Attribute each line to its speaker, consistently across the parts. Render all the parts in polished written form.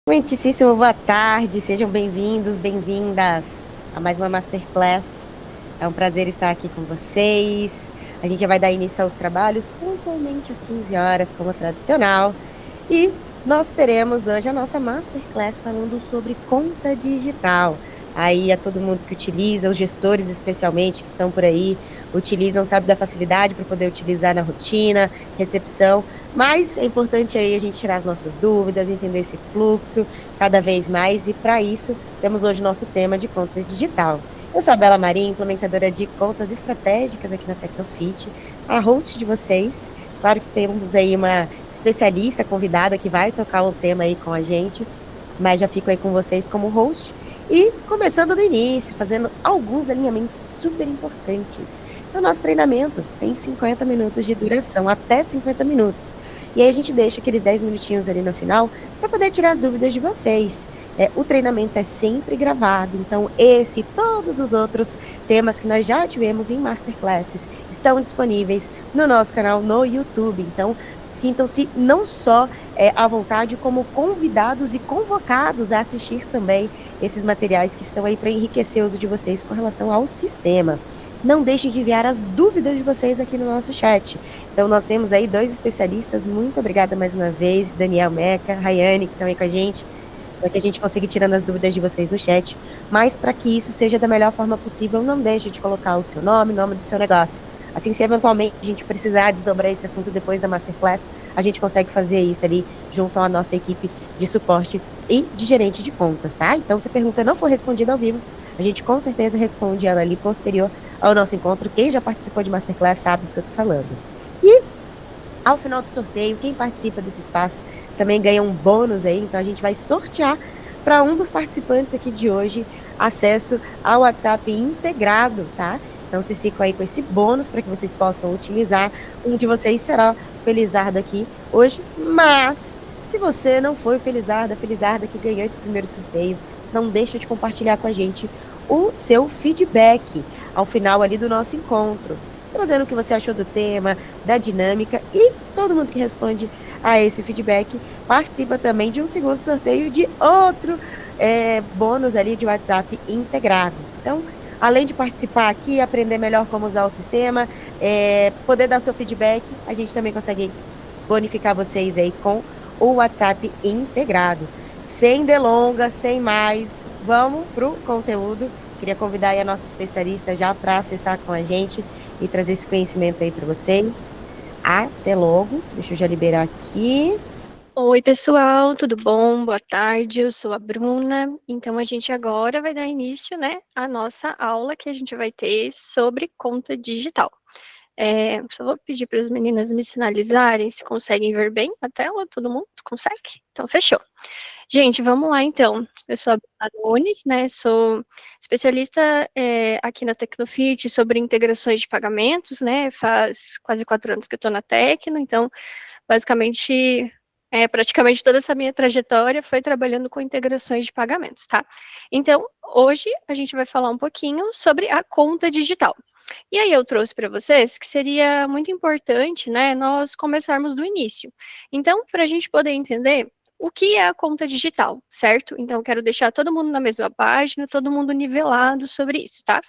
Speaker 1: Muitíssimo boa tarde, sejam bem-vindos, bem-vindas a mais uma Masterclass. É um prazer estar aqui com vocês. A gente já vai dar início aos trabalhos pontualmente às 15 horas, como tradicional. E nós teremos hoje a nossa Masterclass falando sobre conta digital. Aí a todo mundo que utiliza, os gestores especialmente que estão por aí, utilizam, sabe, da facilidade para poder utilizar na rotina, recepção. Mas é importante aí a gente tirar as nossas dúvidas, entender esse fluxo cada vez mais. E para isso, temos hoje nosso tema de conta digital. Eu sou a Bela Maria, implementadora de contas estratégicas aqui na Tecnofit, a host de vocês. Claro que temos aí uma especialista convidada que vai tocar o tema aí com a gente, mas já fico aí com vocês como host. E começando do início, fazendo alguns alinhamentos super importantes. O nosso treinamento tem 50 minutos de duração, até 50 minutos. E aí a gente deixa aqueles 10 minutinhos ali no final para poder tirar as dúvidas de vocês. O treinamento é sempre gravado, então esse e todos os outros temas que nós já tivemos em Masterclasses estão disponíveis no nosso canal no YouTube. Então, sintam-se não só à vontade, como convidados e convocados a assistir também esses materiais que estão aí para enriquecer o uso de vocês com relação ao sistema. Não deixem de enviar as dúvidas de vocês aqui no nosso chat. Então, nós temos aí 2 especialistas. Muito obrigada mais uma vez, Daniel Meca, Rayane, que estão aí com a gente, para que a gente consiga ir tirando as dúvidas de vocês no chat. Mas, para que isso seja da melhor forma possível, não deixe de colocar o seu nome, o nome do seu negócio. Assim, se eventualmente a gente precisar desdobrar esse assunto depois da Masterclass, a gente consegue fazer isso ali junto à nossa equipe de suporte e de gerente de contas, tá? Então, se a pergunta não for respondida ao vivo, a gente com certeza responde ela ali posterior ao nosso encontro. Quem já participou de Masterclass sabe do que eu tô falando. E ao final do sorteio, quem participa desse espaço também ganha um bônus aí. Então a gente vai sortear para um dos participantes aqui de hoje acesso ao WhatsApp integrado, tá? Então vocês ficam aí com esse bônus para que vocês possam utilizar. Um de vocês será felizardo aqui hoje, mas se você não foi felizarda que ganhou esse primeiro sorteio, não deixa de compartilhar com a gente o seu feedback ao final ali do nosso encontro, trazendo o que você achou do tema, da dinâmica, e todo mundo que responde a esse feedback participa também de um segundo sorteio de outro bônus ali de WhatsApp integrado. Então, além de participar aqui, aprender melhor como usar o sistema, poder dar seu feedback, a gente também consegue bonificar vocês aí com o WhatsApp integrado. Sem delongas, sem mais, vamos pro conteúdo. Queria convidar aí a nossa especialista já para acessar com a gente e trazer esse conhecimento aí para vocês. Até logo. Deixa eu já liberar aqui.
Speaker 2: Oi, pessoal, tudo bom? Boa tarde, eu sou a Bruna. Então, a gente agora vai dar início, né, à nossa aula que a gente vai ter sobre conta digital. Só vou pedir para as meninas me sinalizarem se conseguem ver bem a tela, todo mundo consegue? Então, fechou. Gente, vamos lá então. Eu sou a Bruna Nunes, né? Sou especialista aqui na Tecnofit sobre integrações de pagamentos, né? Faz quase 4 anos que eu estou na Tecno, então, basicamente, praticamente toda essa minha trajetória foi trabalhando com integrações de pagamentos, tá? Então, hoje a gente vai falar um pouquinho sobre a conta digital. E aí eu trouxe para vocês que seria muito importante, né, nós começarmos do início. Então, para a gente poder entender o que é a conta digital, certo? Então, quero deixar todo mundo na mesma página, todo mundo nivelado sobre isso, tá?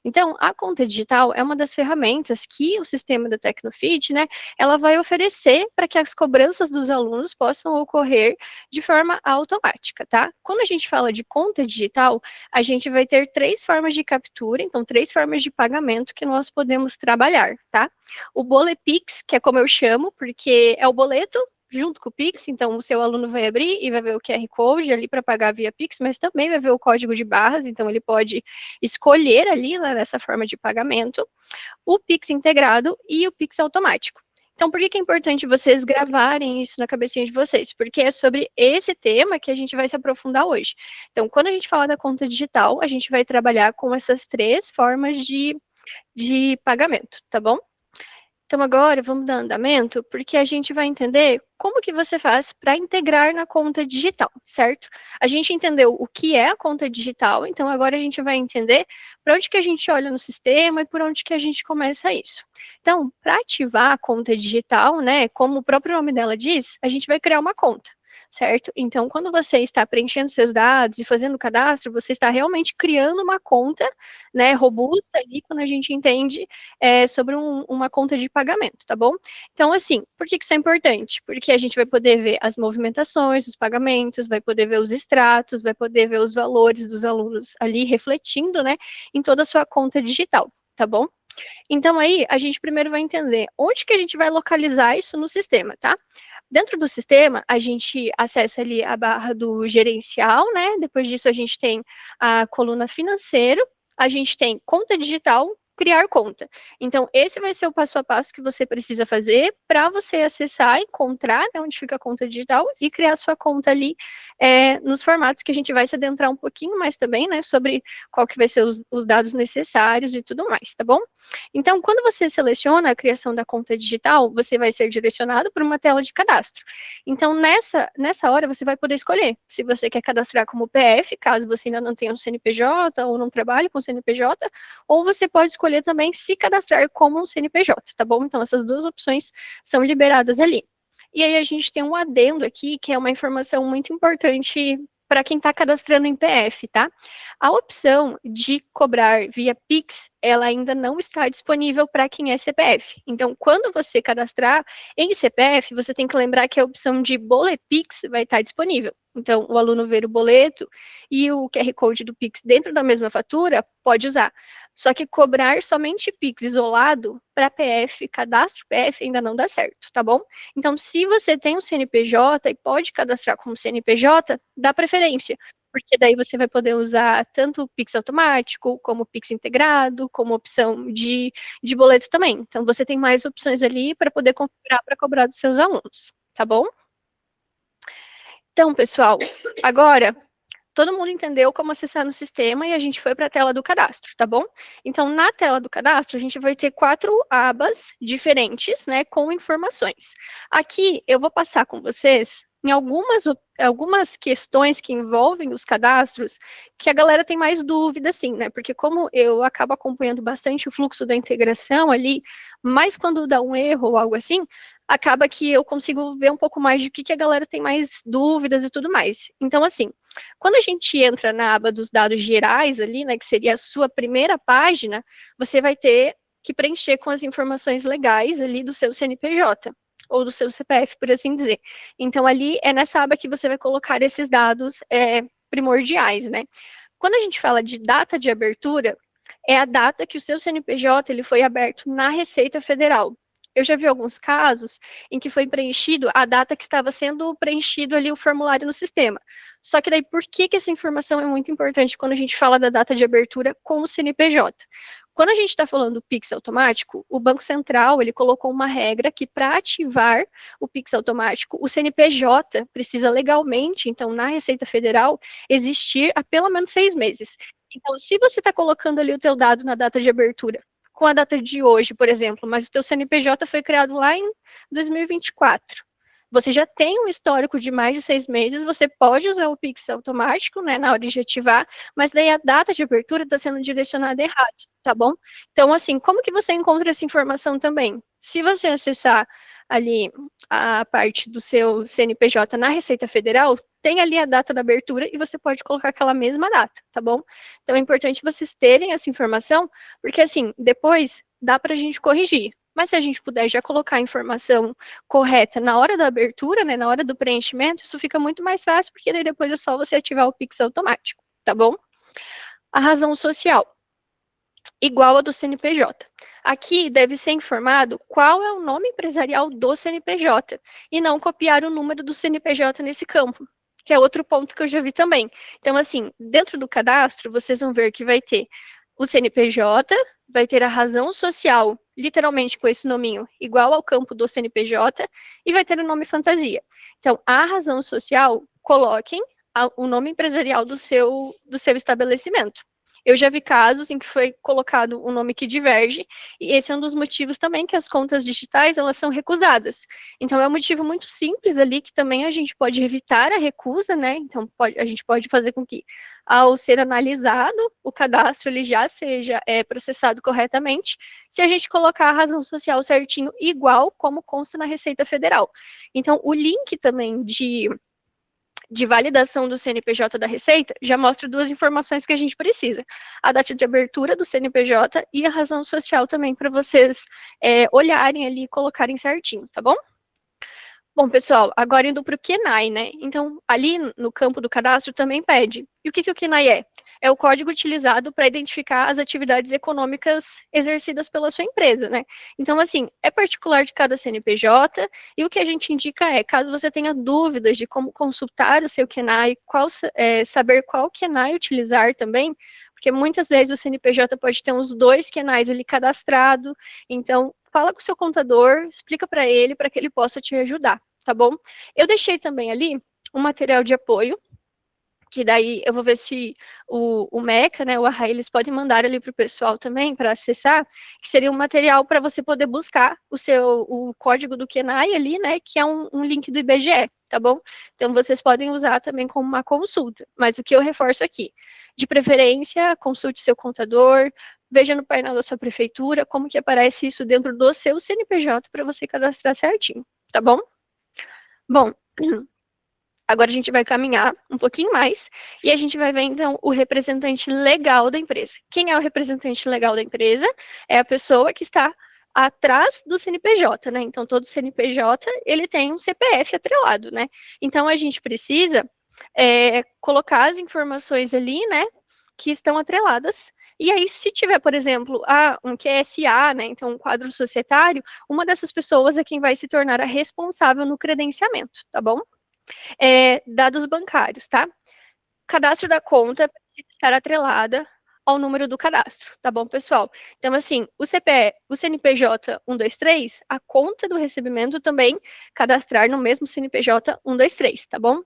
Speaker 2: Então, a conta digital é uma das ferramentas que o sistema da Tecnofit, né, ela vai oferecer para que as cobranças dos alunos possam ocorrer de forma automática, tá? Quando a gente fala de conta digital, a gente vai ter 3 formas de captura, então 3 formas de pagamento que nós podemos trabalhar, tá? O Bolepix, que é como eu chamo, porque é o boleto junto com o Pix, então o seu aluno vai abrir e vai ver o QR Code ali para pagar via Pix, mas também vai ver o código de barras, então ele pode escolher ali, né, nessa forma de pagamento, o Pix integrado e o Pix automático. Então, por que é importante vocês gravarem isso na cabecinha de vocês? Porque é sobre esse tema que a gente vai se aprofundar hoje. Então, quando a gente fala da conta digital, a gente vai trabalhar com essas 3 formas de pagamento, tá bom? Então, agora vamos dar andamento, porque a gente vai entender como que você faz para integrar na conta digital, certo? A gente entendeu o que é a conta digital, então agora a gente vai entender para onde que a gente olha no sistema e por onde que a gente começa isso. Então, para ativar a conta digital, né, como o próprio nome dela diz, a gente vai criar uma conta. certo? Então, quando você está preenchendo seus dados e fazendo o cadastro, você está realmente criando uma conta, né, robusta ali, quando a gente entende sobre uma conta de pagamento, tá bom? Então, assim, por que isso é importante? Porque a gente vai poder ver as movimentações, os pagamentos, vai poder ver os extratos, vai poder ver os valores dos alunos ali refletindo, né, em toda a sua conta digital, tá bom? Então, aí, a gente primeiro vai entender onde que a gente vai localizar isso no sistema, tá? Dentro do sistema, a gente acessa ali a barra do gerencial, né? Depois disso, a gente tem a coluna financeiro, a gente tem conta digital, criar conta. Então, esse vai ser o passo a passo que você precisa fazer para você acessar, encontrar, né, onde fica a conta digital e criar sua conta ali nos formatos que a gente vai se adentrar um pouquinho mais também, né, sobre qual que vai ser os dados necessários e tudo mais, tá bom? Então, quando você seleciona a criação da conta digital, você vai ser direcionado para uma tela de cadastro. Então, nessa hora, você vai poder escolher se você quer cadastrar como PF, caso você ainda não tenha um CNPJ ou não trabalhe com CNPJ, ou você pode escolher também se cadastrar como um CNPJ, tá bom? Então, essas duas opções são liberadas ali. E aí a gente tem um adendo aqui, que é uma informação muito importante para quem está cadastrando em PF, tá? A opção de cobrar via Pix, ela ainda não está disponível para quem é CPF. Então, quando você cadastrar em CPF, você tem que lembrar que a opção de Bolepix vai estar disponível. Então, o aluno ver o boleto e o QR Code do Pix dentro da mesma fatura, pode usar. Só que cobrar somente Pix isolado para PF, cadastro PF, ainda não dá certo, tá bom? Então, se você tem um CNPJ e pode cadastrar como CNPJ, dá preferência, porque daí você vai poder usar tanto o Pix automático, como o Pix integrado, como opção de boleto também. Então, você tem mais opções ali para poder configurar para cobrar dos seus alunos, tá bom? Então, pessoal, agora todo mundo entendeu como acessar no sistema e a gente foi para a tela do cadastro, tá bom? Então, na tela do cadastro, a gente vai ter 4 abas diferentes, né, com informações. Aqui, eu vou passar com vocês em algumas questões que envolvem os cadastros, que a galera tem mais dúvida, sim, né? Porque como eu acabo acompanhando bastante o fluxo da integração ali, mas quando dá um erro ou algo assim, acaba que eu consigo ver um pouco mais de que a galera tem mais dúvidas e tudo mais. Então, assim, quando a gente entra na aba dos dados gerais ali, né, que seria a sua primeira página, você vai ter que preencher com as informações legais ali do seu CNPJ ou do seu CPF, por assim dizer. Então, ali é nessa aba que você vai colocar esses dados primordiais, né? Quando a gente fala de data de abertura, é a data que o seu CNPJ ele foi aberto na Receita Federal. Eu já vi alguns casos em que foi preenchido a data que estava sendo preenchido ali o formulário no sistema. Só que daí, por que essa informação é muito importante quando a gente fala da data de abertura com o CNPJ? Quando a gente está falando do Pix automático, o Banco Central ele colocou uma regra que para ativar o Pix automático, o CNPJ precisa legalmente, então na Receita Federal, existir há pelo menos 6 meses. Então, se você está colocando ali o teu dado na data de abertura, com a data de hoje, por exemplo, mas o teu CNPJ foi criado lá em 2024, você já tem um histórico de mais de 6 meses, você pode usar o Pix automático, né, na hora de ativar, mas daí a data de abertura está sendo direcionada errado, tá bom? Então, assim, como que você encontra essa informação também? Se você acessar ali a parte do seu CNPJ na Receita Federal, tem ali a data da abertura e você pode colocar aquela mesma data, tá bom? Então, é importante vocês terem essa informação, porque, assim, depois dá para a gente corrigir. Mas se a gente puder já colocar a informação correta na hora da abertura, né, na hora do preenchimento, isso fica muito mais fácil, porque daí depois é só você ativar o Pix automático, tá bom? A razão social, igual a do CNPJ. Aqui deve ser informado qual é o nome empresarial do CNPJ, e não copiar o número do CNPJ nesse campo, que é outro ponto que eu já vi também. Então, assim, dentro do cadastro, vocês vão ver que vai ter o CNPJ, vai ter a razão social, literalmente com esse nominho, igual ao campo do CNPJ, e vai ter o nome fantasia. Então, a razão social, coloquem o nome empresarial do seu estabelecimento. Eu já vi casos em que foi colocado um nome que diverge, e esse é um dos motivos também que as contas digitais, elas são recusadas. Então, é um motivo muito simples ali, que também a gente pode evitar a recusa, né? Então, a gente pode fazer com que, ao ser analisado, o cadastro ele já seja processado corretamente, se a gente colocar a razão social certinho, igual como consta na Receita Federal. Então, o link também de validação do CNPJ da Receita, já mostra duas informações que a gente precisa. A data de abertura do CNPJ e a razão social também, para vocês olharem ali e colocarem certinho, tá bom? Bom, pessoal, agora indo para o KENAI, né? Então, ali no campo do cadastro também pede. E o que o KENAI é? É o código utilizado para identificar as atividades econômicas exercidas pela sua empresa, né? Então, assim, é particular de cada CNPJ, e o que a gente indica é, caso você tenha dúvidas de como consultar o seu KENAI, saber qual KENAI utilizar também, porque muitas vezes o CNPJ pode ter uns 2 KENAIs ali cadastrado, então fala com o seu contador, explica para que ele possa te ajudar, tá bom? Eu deixei também ali um material de apoio, que daí eu vou ver se o Meca, né, o Arrai, eles podem mandar ali para o pessoal também, para acessar, que seria um material para você poder buscar o código do KENAI ali, né, que é um link do IBGE, tá bom? Então, vocês podem usar também como uma consulta, mas o que eu reforço aqui, de preferência, consulte seu contador, veja no painel da sua prefeitura como que aparece isso dentro do seu CNPJ para você cadastrar certinho, tá bom? Bom, agora a gente vai caminhar um pouquinho mais e a gente vai ver, então, o representante legal da empresa. Quem é o representante legal da empresa? É a pessoa que está atrás do CNPJ, né? Então, todo CNPJ, ele tem um CPF atrelado, né? Então, a gente precisa colocar as informações ali, né, que estão atreladas. E aí, se tiver, por exemplo, um QSA, né, então um quadro societário, uma dessas pessoas é quem vai se tornar a responsável no credenciamento, tá bom? Dados bancários, tá? Cadastro da conta precisa estar atrelada ao número do cadastro, tá bom, pessoal? Então, assim, o CPE, o CNPJ 123, a conta do recebimento também cadastrar no mesmo CNPJ 123, tá bom?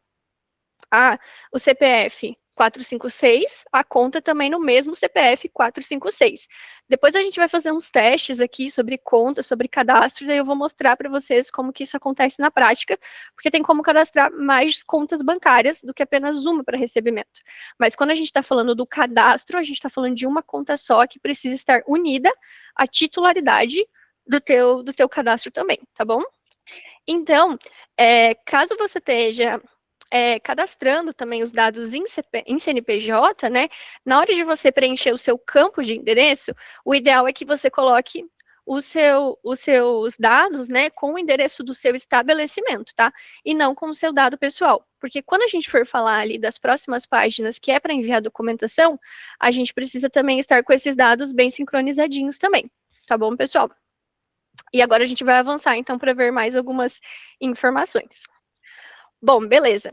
Speaker 2: O CPF 456, a conta também no mesmo CPF 456. Depois a gente vai fazer uns testes aqui sobre conta, sobre cadastro, e daí eu vou mostrar para vocês como que isso acontece na prática, porque tem como cadastrar mais contas bancárias do que apenas uma para recebimento. Mas quando a gente está falando do cadastro, a gente está falando de uma conta só que precisa estar unida à titularidade do teu cadastro também, tá bom? Então, caso você esteja cadastrando também os dados em CNPJ, né? Na hora de você preencher o seu campo de endereço, o ideal é que você coloque os seus dados, né, com o endereço do seu estabelecimento, tá? E não com o seu dado pessoal. Porque quando a gente for falar ali das próximas páginas que é para enviar documentação, a gente precisa também estar com esses dados bem sincronizadinhos também. Tá bom, pessoal? E agora a gente vai avançar, então, para ver mais algumas informações. Bom, beleza.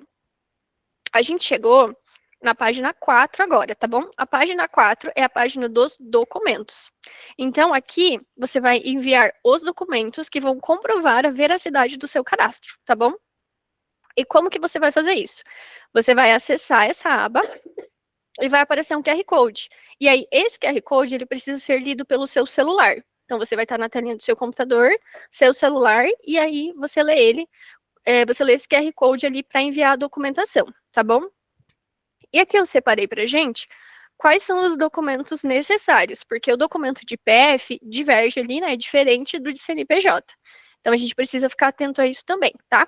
Speaker 2: A gente chegou na página 4 agora, tá bom? A página 4 é a página dos documentos. Então, aqui, você vai enviar os documentos que vão comprovar a veracidade do seu cadastro, tá bom? E como que você vai fazer isso? Você vai acessar essa aba e vai aparecer um QR Code. E aí, esse QR Code, ele precisa ser lido pelo seu celular. Então, você vai estar na telinha do seu computador, seu celular, e aí você lê ele, você lê esse QR Code ali para enviar a documentação, tá bom? E aqui eu separei para gente quais são os documentos necessários, porque o documento de PF diverge ali, né, é diferente do de CNPJ. Então, a gente precisa ficar atento a isso também, tá?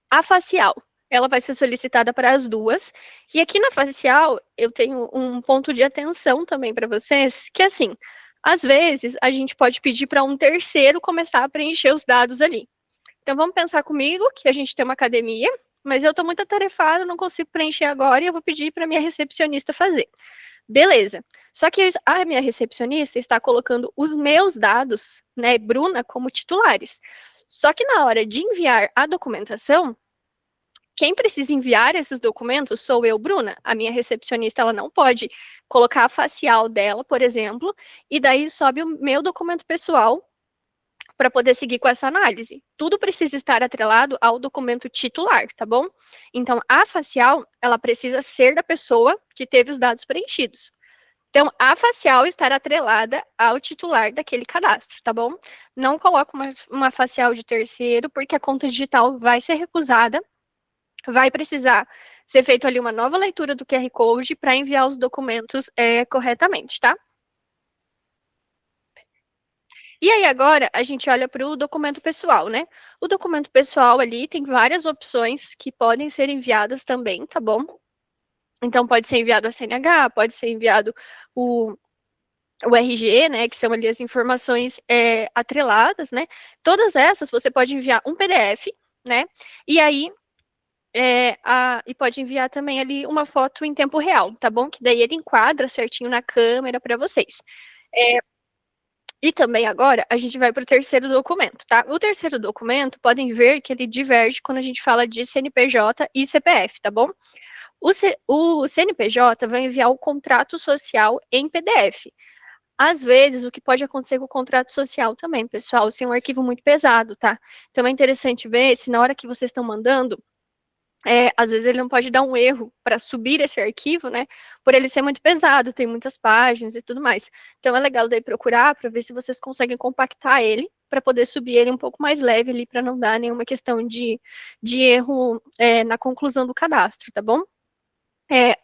Speaker 2: A facial, ela vai ser solicitada para as duas. E aqui na facial, eu tenho um ponto de atenção também para vocês, que assim, às vezes a gente pode pedir para um terceiro começar a preencher os dados ali. Então, vamos pensar comigo que a gente tem uma academia, mas eu estou muito atarefada, não consigo preencher agora e eu vou pedir para minha recepcionista fazer. Beleza. Só que a minha recepcionista está colocando os meus dados, né, Bruna, como titulares. Só que na hora de enviar a documentação, quem precisa enviar esses documentos sou eu, Bruna. A minha recepcionista, ela não pode colocar a facial dela, por exemplo, e daí sobe o meu documento pessoal para poder seguir com essa análise. Tudo precisa estar atrelado ao documento titular, tá bom? Então, a facial, ela precisa ser da pessoa que teve os dados preenchidos. Então, a facial estar atrelada ao titular daquele cadastro, tá bom? Não coloque uma facial de terceiro, porque a conta digital vai ser recusada, vai precisar ser feito ali uma nova leitura do QR Code para enviar os documentos corretamente, tá? E aí agora a gente olha para o documento pessoal, né? O documento pessoal ali tem várias opções que podem ser enviadas também, tá bom? Então pode ser enviado a CNH, pode ser enviado o, o RG, né? Que são ali as informações atreladas, né? Todas essas você pode enviar um PDF, né? E aí e pode enviar também ali uma foto em tempo real, tá bom? Que daí ele enquadra certinho na câmera para vocês. É, e também agora a gente vai para o terceiro documento, tá? O terceiro documento, podem ver que ele diverge quando a gente fala de CNPJ e CPF, tá bom? O CNPJ vai enviar o contrato social em PDF. Às vezes, o que pode acontecer com o contrato social também, pessoal, se é um arquivo muito pesado, tá? Então é interessante ver se na hora que vocês estão mandando, às vezes ele não pode dar um erro para subir esse arquivo, né? Por ele ser muito pesado, tem muitas páginas e tudo mais. Então é legal daí procurar para ver se vocês conseguem compactar ele para poder subir ele um pouco mais leve ali para não dar nenhuma questão de erro na conclusão do cadastro, tá bom?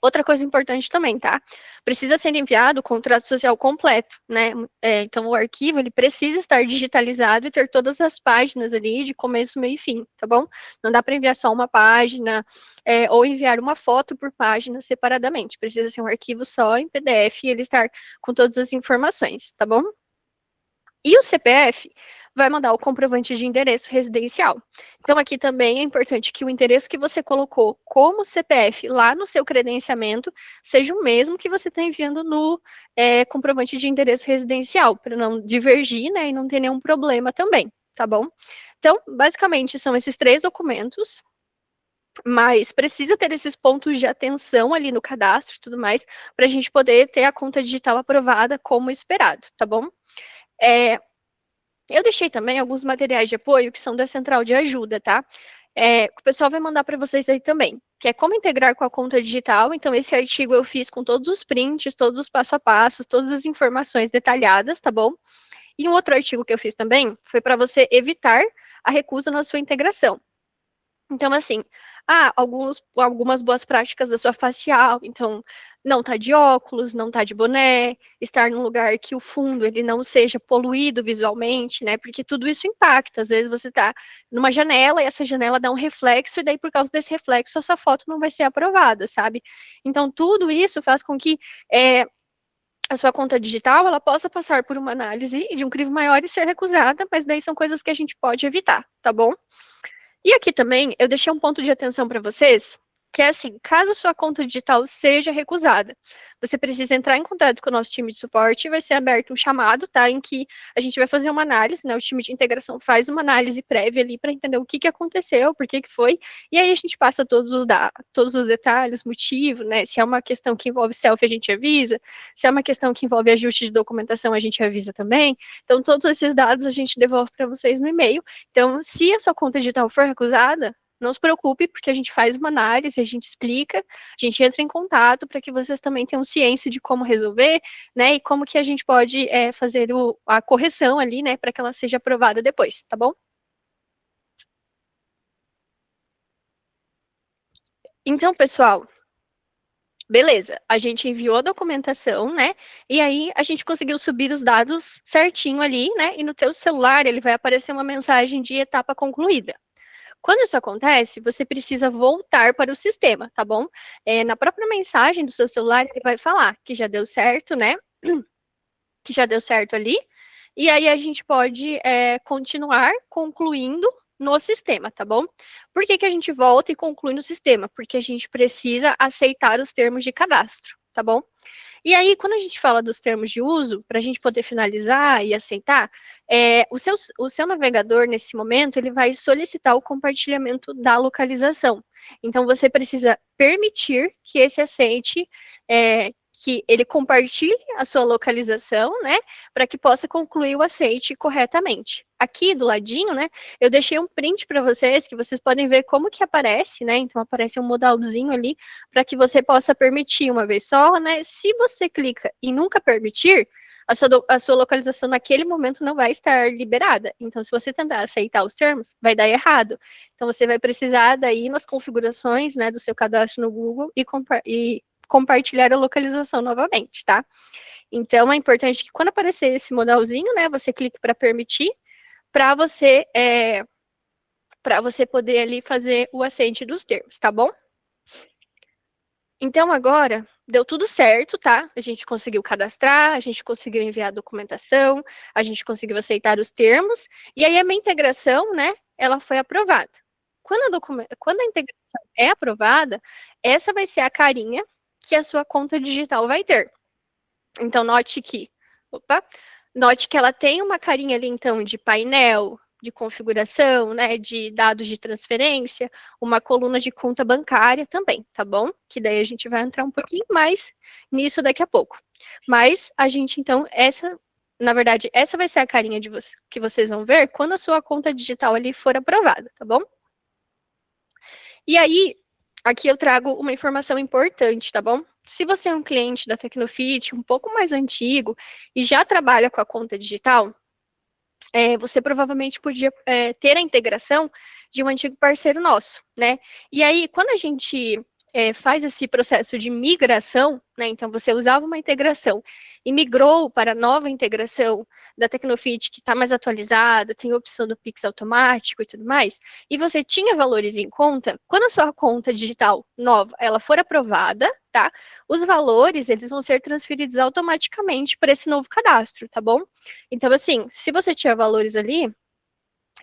Speaker 2: Outra coisa importante também, tá? Precisa ser enviado o contrato social completo, né? Então, o arquivo, ele precisa estar digitalizado e ter todas as páginas ali, de começo, meio e fim, tá bom? Não dá para enviar só uma página, ou enviar uma foto por página separadamente. Precisa ser um arquivo só em PDF e ele estar com todas as informações, tá bom? E o CPF vai mandar o comprovante de endereço residencial. Então, aqui também é importante que o endereço que você colocou como CPF lá no seu credenciamento seja o mesmo que você está enviando no comprovante de endereço residencial, para não divergir, né, e não ter nenhum problema também, tá bom? Então, basicamente, são esses 3 documentos, mas precisa ter esses pontos de atenção ali no cadastro e tudo mais, para a gente poder ter a conta digital aprovada como esperado, tá bom? Eu deixei também alguns materiais de apoio que são da central de ajuda, tá? O pessoal vai mandar para vocês aí também, que é como integrar com a conta digital. Então, esse artigo eu fiz com todos os prints, todos os passo a passo, todas as informações detalhadas, tá bom? E um outro artigo que eu fiz também foi para você evitar a recusa na sua integração. Então, assim, algumas boas práticas da sua facial. Então, não tá de óculos, não tá de boné, estar num lugar que o fundo ele não seja poluído visualmente, né? Porque tudo isso impacta. Às vezes você tá numa janela e essa janela dá um reflexo, e daí, por causa desse reflexo, essa foto não vai ser aprovada, sabe? Então, tudo isso faz com que a sua conta digital ela possa passar por uma análise de um crivo maior e ser recusada, mas daí são coisas que a gente pode evitar, tá bom? E aqui também eu deixei um ponto de atenção para vocês, que é assim, caso sua conta digital seja recusada, você precisa entrar em contato com o nosso time de suporte e vai ser aberto um chamado, tá, em que a gente vai fazer uma análise, né, o time de integração faz uma análise prévia ali para entender o que aconteceu, por que foi, e aí a gente passa todos os detalhes, motivo, né, se é uma questão que envolve selfie a gente avisa, se é uma questão que envolve ajuste de documentação a gente avisa também, então todos esses dados a gente devolve para vocês no e-mail. Então, se a sua conta digital for recusada, não se preocupe, porque a gente faz uma análise, a gente explica, a gente entra em contato para que vocês também tenham ciência de como resolver, né, e como que a gente pode fazer a correção ali, né, para que ela seja aprovada depois, tá bom? Então, pessoal, beleza, a gente enviou a documentação, né, e aí a gente conseguiu subir os dados certinho ali, né, e no teu celular ele vai aparecer uma mensagem de etapa concluída. Quando isso acontece, você precisa voltar para o sistema, tá bom? Na própria mensagem do seu celular, ele vai falar que já deu certo, né? Que já deu certo ali. E aí a gente pode continuar concluindo no sistema, tá bom? Por que a gente volta e conclui no sistema? Porque a gente precisa aceitar os termos de cadastro, tá bom? E aí, quando a gente fala dos termos de uso, para a gente poder finalizar e aceitar, o seu navegador, nesse momento, ele vai solicitar o compartilhamento da localização. Então, você precisa permitir que esse aceite, que ele compartilhe a sua localização, né, para que possa concluir o aceite corretamente. Aqui do ladinho, né, eu deixei um print para vocês, que vocês podem ver como que aparece, né, então aparece um modalzinho ali, para que você possa permitir uma vez só, né, se você clica em nunca permitir, a sua localização naquele momento não vai estar liberada. Então, se você tentar aceitar os termos, vai dar errado. Então, você vai precisar daí nas configurações, né, do seu cadastro no Google e compartilhar a localização novamente, tá? Então, é importante que quando aparecer esse modalzinho, né, você clique para permitir, para você, para você poder ali fazer o assente dos termos, tá bom? Então, agora, deu tudo certo, tá? A gente conseguiu cadastrar, a gente conseguiu enviar a documentação, a gente conseguiu aceitar os termos, e aí a minha integração, né, ela foi aprovada. Quando a integração é aprovada, essa vai ser a carinha que a sua conta digital vai ter. Então, note que ela tem uma carinha ali, então, de painel, de configuração, né, de dados de transferência, uma coluna de conta bancária também, tá bom? Que daí a gente vai entrar um pouquinho mais nisso daqui a pouco. Mas a gente, então, na verdade, essa vai ser a carinha que vocês vão ver quando a sua conta digital ali for aprovada, tá bom? E aí, aqui eu trago uma informação importante, tá bom? Se você é um cliente da Tecnofit um pouco mais antigo e já trabalha com a conta digital, você provavelmente podia ter a integração de um antigo parceiro nosso, né? E aí, quando a gente faz esse processo de migração, né? Então, você usava uma integração e migrou para a nova integração da Tecnofit, que está mais atualizada, tem a opção do Pix automático e tudo mais, e você tinha valores em conta, quando a sua conta digital nova, ela for aprovada, tá? Os valores, eles vão ser transferidos automaticamente para esse novo cadastro, tá bom? Então, assim, se você tiver valores ali,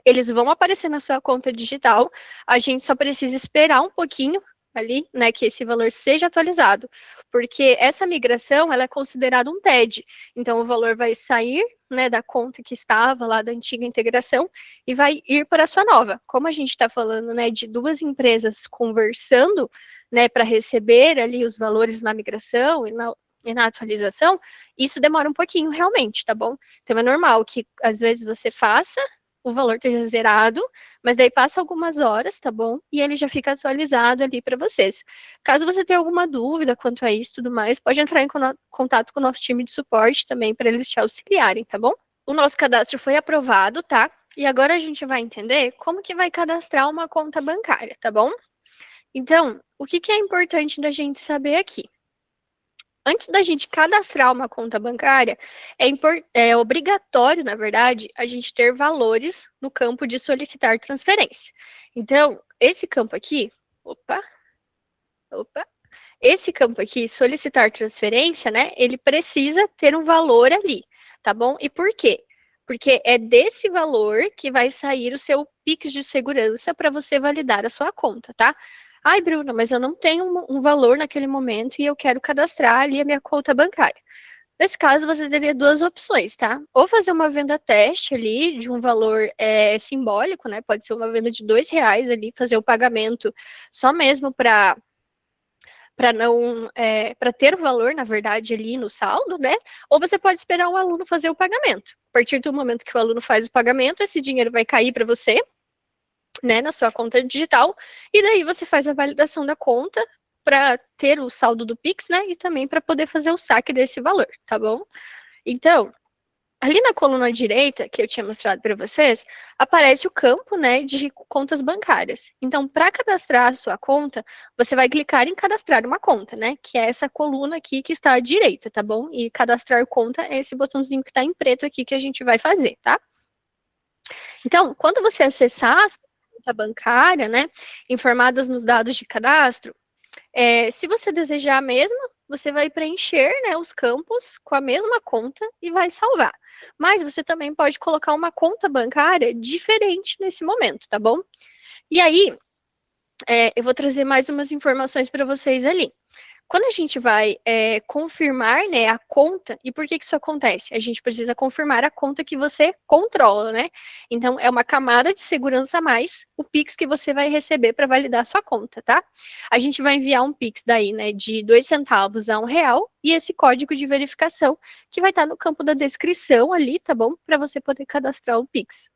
Speaker 2: eles vão aparecer na sua conta digital, a gente só precisa esperar um pouquinho ali, né, que esse valor seja atualizado, porque essa migração, ela é considerada um TED, então o valor vai sair, né, da conta que estava lá da antiga integração e vai ir para a sua nova. Como a gente está falando, né, de duas empresas conversando, né, para receber ali os valores na migração e na atualização, isso demora um pouquinho realmente, tá bom? Então é normal que às vezes você faça o valor esteja zerado, mas daí passa algumas horas, tá bom? E ele já fica atualizado ali para vocês. Caso você tenha alguma dúvida quanto a isso e tudo mais, pode entrar em contato com o nosso time de suporte também para eles te auxiliarem, tá bom? O nosso cadastro foi aprovado, tá? E agora a gente vai entender como que vai cadastrar uma conta bancária, tá bom? Então, o que é importante da gente saber aqui? Antes da gente cadastrar uma conta bancária, é obrigatório, na verdade, a gente ter valores no campo de solicitar transferência. Então, esse campo aqui, esse campo aqui, solicitar transferência, né, ele precisa ter um valor ali, tá bom? E por quê? Porque é desse valor que vai sair o seu Pix de segurança para você validar a sua conta, tá? Ai, Bruna, mas eu não tenho um valor naquele momento e eu quero cadastrar ali a minha conta bancária. Nesse caso, você teria duas opções, tá? Ou fazer uma venda teste ali de um valor simbólico, né? Pode ser uma venda de R$ 2 ali, fazer o pagamento só mesmo para não para ter valor, na verdade, ali no saldo, né? Ou você pode esperar um aluno fazer o pagamento. A partir do momento que o aluno faz o pagamento, esse dinheiro vai cair para você, né, na sua conta digital, e daí você faz a validação da conta para ter o saldo do Pix, né, e também para poder fazer o saque desse valor, tá bom? Então, ali na coluna direita, que eu tinha mostrado para vocês, aparece o campo, né, de contas bancárias. Então, para cadastrar a sua conta, você vai clicar em cadastrar uma conta, né, que é essa coluna aqui que está à direita, tá bom? E cadastrar conta é esse botãozinho que está em preto aqui que a gente vai fazer, tá? Então, quando você acessar a sua conta bancária, né, informadas nos dados de cadastro, se você desejar mesmo, você vai preencher, né, os campos com a mesma conta e vai salvar. Mas você também pode colocar uma conta bancária diferente nesse momento, tá bom? E aí, eu vou trazer mais umas informações para vocês ali. Quando a gente vai confirmar, né, a conta, e por que isso acontece? A gente precisa confirmar a conta que você controla, né? Então, é uma camada de segurança a mais o Pix que você vai receber para validar a sua conta, tá? A gente vai enviar um Pix daí, né, de 2 centavos a R$ 1, e esse código de verificação que vai estar no campo da descrição ali, tá bom? Para você poder cadastrar o Pix.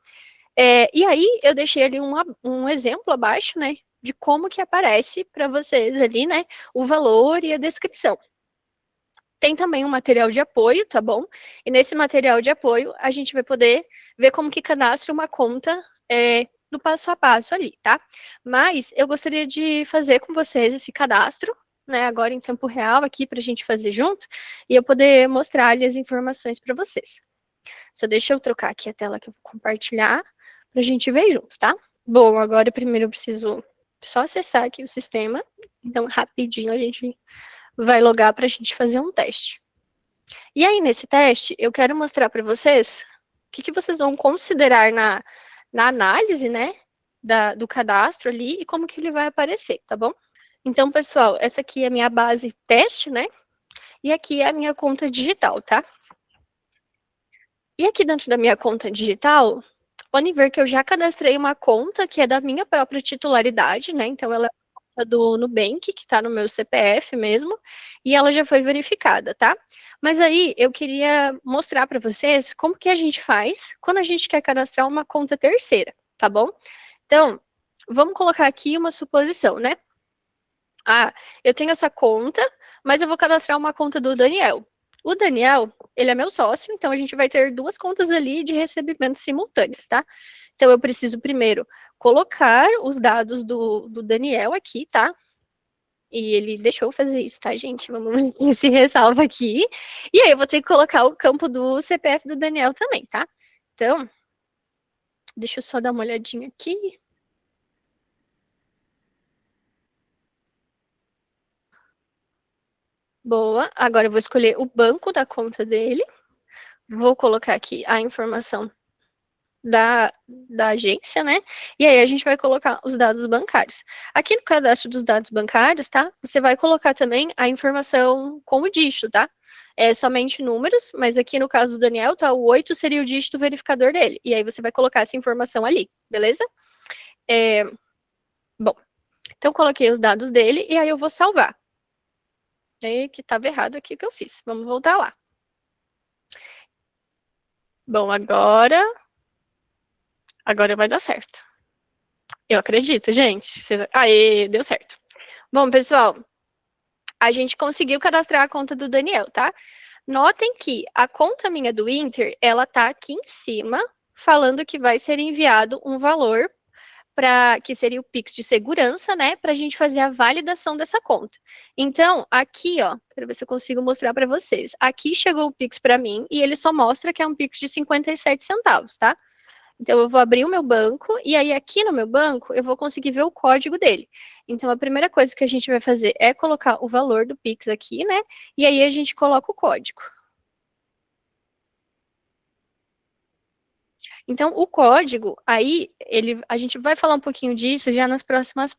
Speaker 2: E aí, eu deixei ali um exemplo abaixo, né, de como que aparece para vocês ali, né, o valor e a descrição. Tem também um material de apoio, tá bom? E nesse material de apoio, a gente vai poder ver como que cadastra uma conta do passo a passo ali, tá? Mas eu gostaria de fazer com vocês esse cadastro, né, agora em tempo real aqui para a gente fazer junto e eu poder mostrar ali as informações para vocês. Só deixa eu trocar aqui a tela que eu vou compartilhar para a gente ver junto, tá? Bom, agora primeiro eu preciso só acessar aqui o sistema, então rapidinho a gente vai logar para a gente fazer um teste. E aí, nesse teste, eu quero mostrar para vocês o que vocês vão considerar na análise, né, do cadastro ali e como que ele vai aparecer, tá bom? Então, pessoal, essa aqui é a minha base teste, né? E aqui é a minha conta digital, tá? E aqui dentro da minha conta digital, podem ver que eu já cadastrei uma conta que é da minha própria titularidade, né? Então, ela é a conta do Nubank, que está no meu CPF mesmo, e ela já foi verificada, tá? Mas aí, eu queria mostrar para vocês como que a gente faz quando a gente quer cadastrar uma conta terceira, tá bom? Então, vamos colocar aqui uma suposição, né? Ah, eu tenho essa conta, mas eu vou cadastrar uma conta do Daniel. O Daniel, ele é meu sócio, então a gente vai ter duas contas ali de recebimento simultâneas, tá? Então eu preciso primeiro colocar os dados do Daniel aqui, tá? E ele deixou eu fazer isso, tá, gente? Vamos ver quem se ressalva aqui. E aí eu vou ter que colocar o campo do CPF do Daniel também, tá? Então, deixa eu só dar uma olhadinha aqui. Boa. Agora eu vou escolher o banco da conta dele. Vou colocar aqui a informação da agência, né? E aí a gente vai colocar os dados bancários. Aqui no cadastro dos dados bancários, tá? Você vai colocar também a informação com o dígito, tá? É somente números, mas aqui no caso do Daniel, tá? O 8 seria o dígito verificador dele. E aí você vai colocar essa informação ali, beleza? Bom, então coloquei os dados dele e aí eu vou salvar. E que estava errado aqui o que eu fiz. Vamos voltar lá. Bom, agora vai dar certo. Eu acredito, gente. Aê, deu certo. Bom, pessoal, a gente conseguiu cadastrar a conta do Daniel, tá? Notem que a conta minha do Inter, ela tá aqui em cima, falando que vai ser enviado um valor para que seria o Pix de segurança, né, para a gente fazer a validação dessa conta. Então, aqui, ó, quero ver se eu consigo mostrar para vocês. Aqui chegou o Pix para mim e ele só mostra que é um Pix de 57 centavos, tá? Então, eu vou abrir o meu banco e aí aqui no meu banco eu vou conseguir ver o código dele. Então, a primeira coisa que a gente vai fazer é colocar o valor do Pix aqui, né? E aí a gente coloca o código. Então, o código, aí, a gente vai falar um pouquinho disso já nas próximas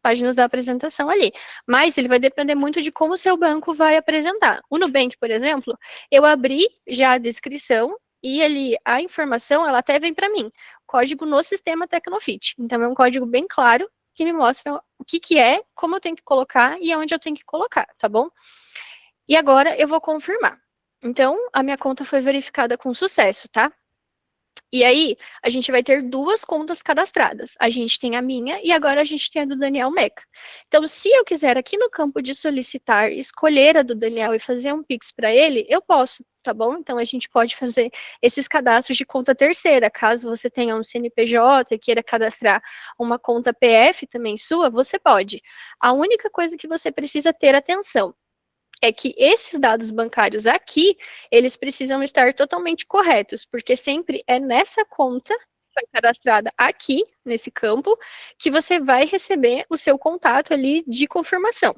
Speaker 2: páginas da apresentação ali. Mas ele vai depender muito de como o seu banco vai apresentar. O Nubank, por exemplo, eu abri já a descrição e ali a informação, ela até vem para mim. Código no sistema Tecnofit. Então, é um código bem claro que me mostra o que é, como eu tenho que colocar e aonde eu tenho que colocar, tá bom? E agora eu vou confirmar. Então, a minha conta foi verificada com sucesso, tá? E aí, a gente vai ter duas contas cadastradas. A gente tem a minha e agora a gente tem a do Daniel Meca. Então, se eu quiser aqui no campo de solicitar, escolher a do Daniel e fazer um Pix para ele, eu posso, tá bom? Então, a gente pode fazer esses cadastros de conta terceira. Caso você tenha um CNPJ e queira cadastrar uma conta PF também sua, você pode. A única coisa que você precisa ter atenção é que esses dados bancários aqui, eles precisam estar totalmente corretos, porque sempre é nessa conta que foi cadastrada aqui, nesse campo, que você vai receber o seu contato ali de confirmação.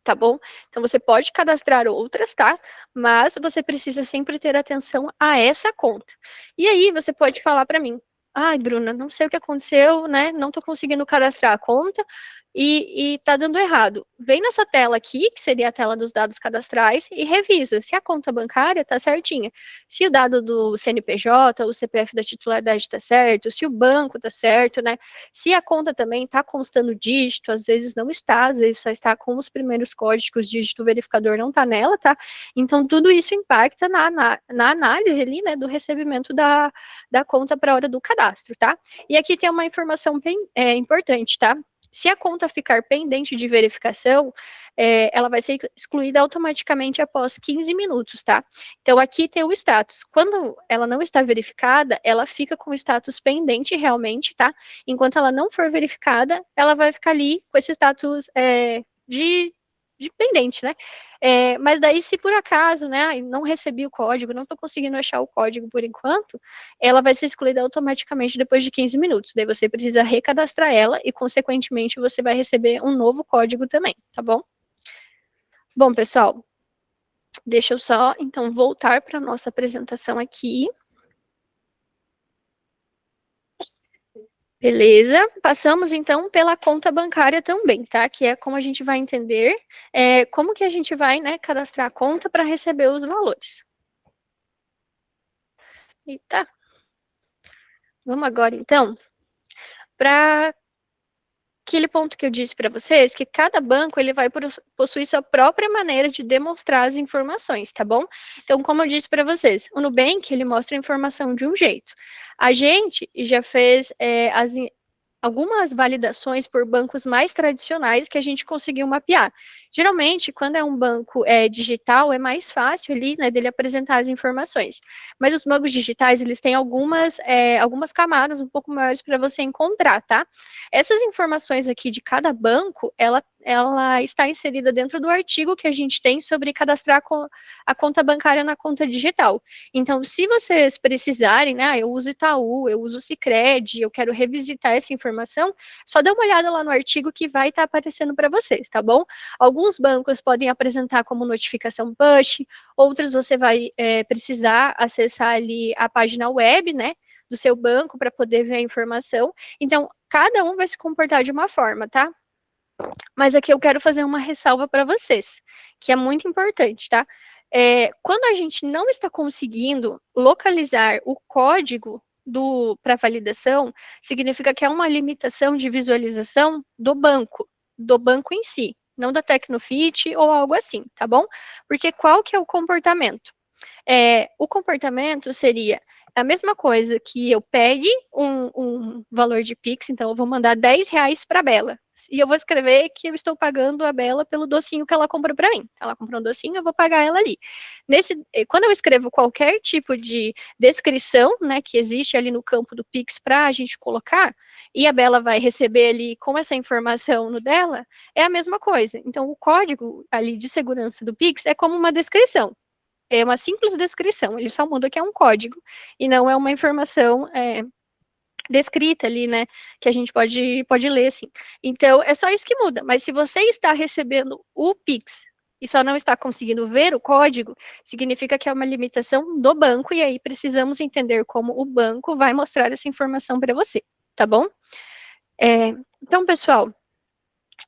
Speaker 2: Tá bom? Então, você pode cadastrar outras, tá? Mas você precisa sempre ter atenção a essa conta. E aí, você pode falar para mim, ai, Bruna, não sei o que aconteceu, né? Não tô conseguindo cadastrar a conta e tá dando errado. Vem nessa tela aqui, que seria a tela dos dados cadastrais, e revisa se a conta bancária tá certinha. Se o dado do CNPJ, o CPF da titularidade tá certo, se o banco tá certo, né? Se a conta também tá constando dígito, às vezes não está, às vezes só está com os primeiros códigos, dígito verificador não tá nela, tá? Então, tudo isso impacta na análise ali, né, do recebimento da conta para a hora do cadastro, tá? E aqui tem uma informação bem importante, tá? Se a conta ficar pendente de verificação, ela vai ser excluída automaticamente após 15 minutos, tá? Então, aqui tem o status. Quando ela não está verificada, ela fica com o status pendente realmente, tá? Enquanto ela não for verificada, ela vai ficar ali com esse status de pendente, né? Mas daí, se por acaso, né, não recebi o código, não estou conseguindo achar o código por enquanto, ela vai ser excluída automaticamente depois de 15 minutos. Daí você precisa recadastrar ela e, consequentemente, você vai receber um novo código também, tá bom? Bom, pessoal, deixa eu só, então, voltar para a nossa apresentação aqui. Beleza, passamos então pela conta bancária também, tá? Que é como a gente vai entender como que a gente vai, né, cadastrar a conta para receber os valores. Eita. Vamos agora então para aquele ponto que eu disse para vocês, que cada banco ele vai possuir sua própria maneira de demonstrar as informações, tá bom? Então, como eu disse para vocês, o Nubank ele mostra a informação de um jeito. A gente já fez algumas validações por bancos mais tradicionais que a gente conseguiu mapear. Geralmente, quando é um banco digital, é mais fácil ali, né, dele apresentar as informações. Mas os bancos digitais, eles têm algumas camadas um pouco maiores para você encontrar, tá? Essas informações aqui de cada banco, ela está inserida dentro do artigo que a gente tem sobre cadastrar a conta bancária na conta digital. Então, se vocês precisarem, né, eu uso Itaú, eu uso Sicredi, eu quero revisitar essa informação, só dá uma olhada lá no artigo que vai estar aparecendo para vocês, tá bom? Alguns bancos podem apresentar como notificação push, outros você vai precisar acessar ali a página web, né, do seu banco para poder ver a informação. Então, cada um vai se comportar de uma forma, tá? Mas aqui eu quero fazer uma ressalva para vocês, que é muito importante, tá? Quando a gente não está conseguindo localizar o código para validação, significa que é uma limitação de visualização do banco em si, não da Tecnofit ou algo assim, tá bom? Porque qual que é o comportamento? O comportamento seria a mesma coisa que eu pegue um valor de Pix, então eu vou mandar R$ 10 para a Bela. E eu vou escrever que eu estou pagando a Bela pelo docinho que ela comprou para mim. Ela comprou um docinho, eu vou pagar ela ali. Quando eu escrevo qualquer tipo de descrição, né, que existe ali no campo do Pix para a gente colocar, e a Bela vai receber ali com essa informação no dela, é a mesma coisa. Então, o código ali de segurança do Pix é como uma descrição. É uma simples descrição, ele só muda que é um código, e não é uma informação descrita ali, né, que a gente pode ler, assim. Então, é só isso que muda, mas se você está recebendo o Pix e só não está conseguindo ver o código, significa que é uma limitação do banco, e aí precisamos entender como o banco vai mostrar essa informação para você, tá bom? Então, pessoal,